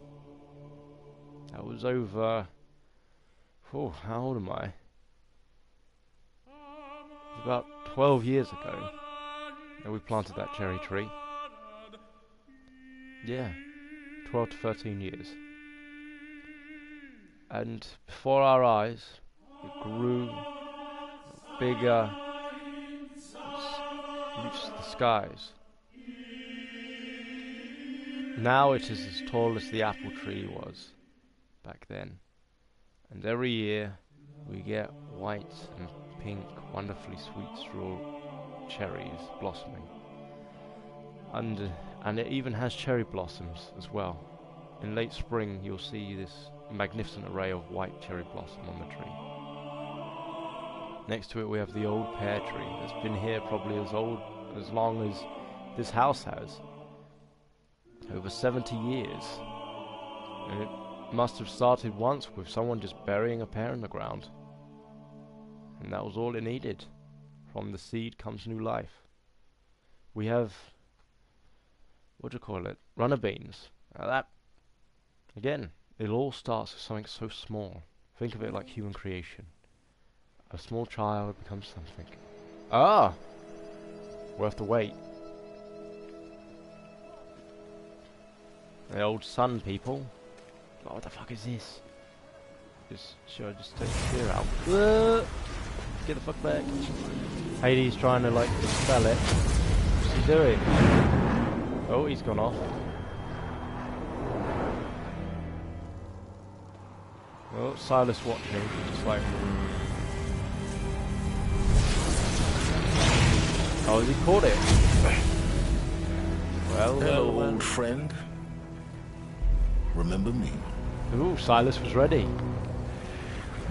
That was over... Oh, how old am I? It was about 12 years ago that we planted that cherry tree. Yeah, 12 to 13 years. And before our eyes, it grew bigger, reached the skies. Now it is as tall as the apple tree was back then. And every year we get white and pink, wonderfully sweet straw cherries blossoming. And it even has cherry blossoms as well. In late spring you'll see this magnificent array of white cherry blossom on the tree. Next to it we have the old pear tree that's been here probably as long as this house has. Over 70 years. And it must have started once with someone just burying a pear in the ground. And that was all it needed. From the seed comes new life. We have, what do you call it? Runner beans. Now that, again, it all starts with something so small. Think of it like human creation. A small child becomes something. Ah! We'll have to wait. The old sun people. Oh, what the fuck is this? Should I just take the spear out? Get the fuck back. Hades trying to like dispel it. What's he doing? Oh, he's gone off. Oh, Silas watching, just like... Oh, has he caught it? Well, hello, old friend. Remember me? Ooh, Silas was ready.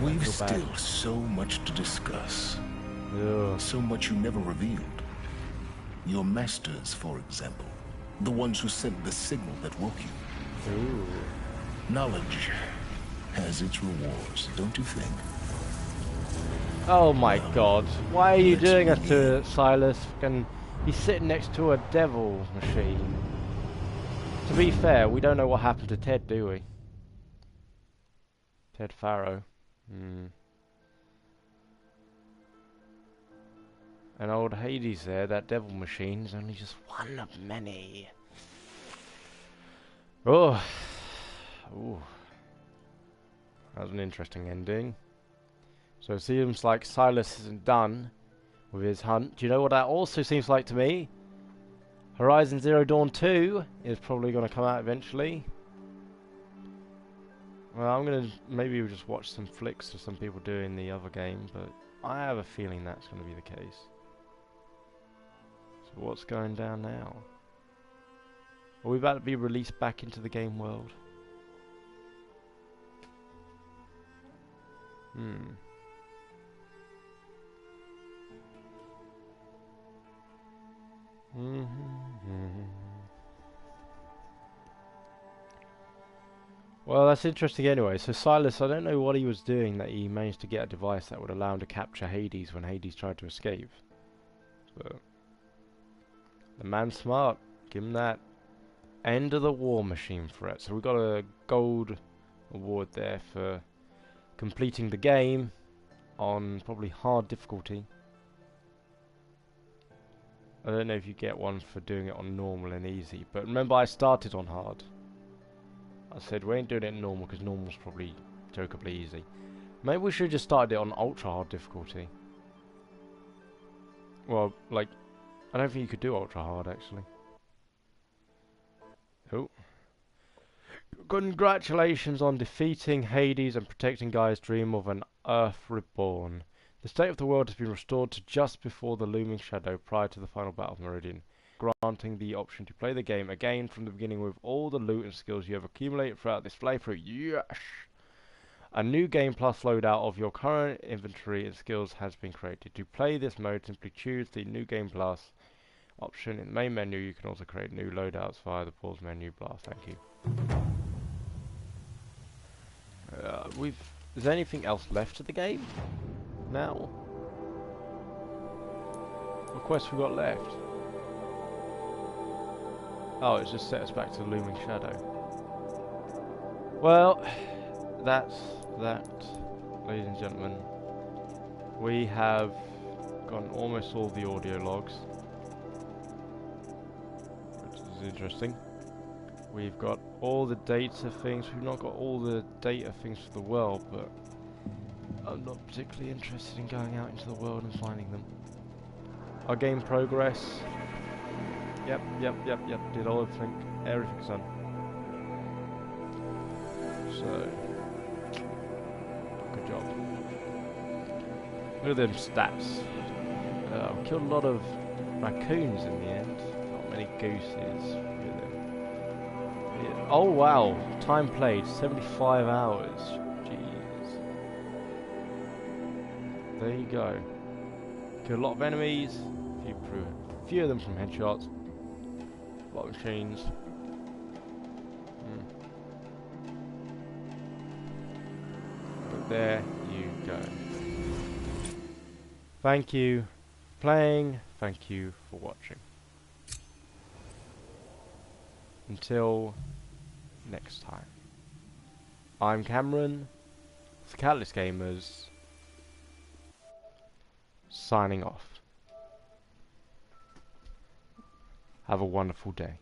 We've still so much to discuss. Ugh. So much you never revealed. Your masters, for example. The ones who sent the signal that woke you. Ooh. Knowledge has its rewards, don't you think? Oh my god. Why are you doing that to Silas? And he's sitting next to a devil machine. To be fair, we don't know what happened to Ted, do we? Ted Farrow. And old Hades there, that devil machine, is only just one of many. Oh. Ooh. That was an interesting ending. So it seems like Silas isn't done with his hunt. Do you know what that also seems like to me? Horizon Zero Dawn 2 is probably going to come out eventually. Well, I'm going to... Maybe we'll just watch some flicks of some people doing the other game, but I have a feeling that's going to be the case. So What's going down now? Are we about to be released back into the game world? Well, that's interesting anyway. So Silas, I don't know what he was doing that he managed to get a device that would allow him to capture Hades when Hades tried to escape. But the man's smart. Give him that. End of the war machine threat. So we got a gold award there for completing the game on probably hard difficulty. I don't know if you get one for doing it on normal and easy, but remember I started on hard. I said we ain't doing it in normal because normal's probably jokeably easy. Maybe we should have just started it on ultra hard difficulty. Well, like, I don't think you could do ultra hard actually. Oh. Congratulations on defeating Hades and protecting Gaia's dream of an Earth reborn. The state of the world has been restored to just before the looming shadow prior to the final battle of Meridian, granting the option to play the game again from the beginning with all the loot and skills you have accumulated throughout this playthrough. Yes! A new Game Plus loadout of your current inventory and skills has been created. To play this mode, simply choose the New Game Plus option in the main menu. You can also create new loadouts via the pause menu bar. Thank you. Is there anything else left to the game now? What quests we got left? Oh, it's just set us back to the looming shadow. Well, that's that, ladies and gentlemen. We have gotten almost all the audio logs, which is interesting. We've got all the data things. We've not got all the data things for the world, but I'm not particularly interested in going out into the world and finding them. Our game progress. Yep. Did all everything's done. So, good job. Look at them stats. We killed a lot of raccoons in the end. Not many gooses. Oh wow, time played 75 hours. Jeez. There you go. Killed a lot of enemies. A few of them from headshots. A lot of machines. But there you go. Thank you for playing. Thank you for watching. Until next time. I'm Cameron, the Catalyst Gamers, signing off. Have a wonderful day.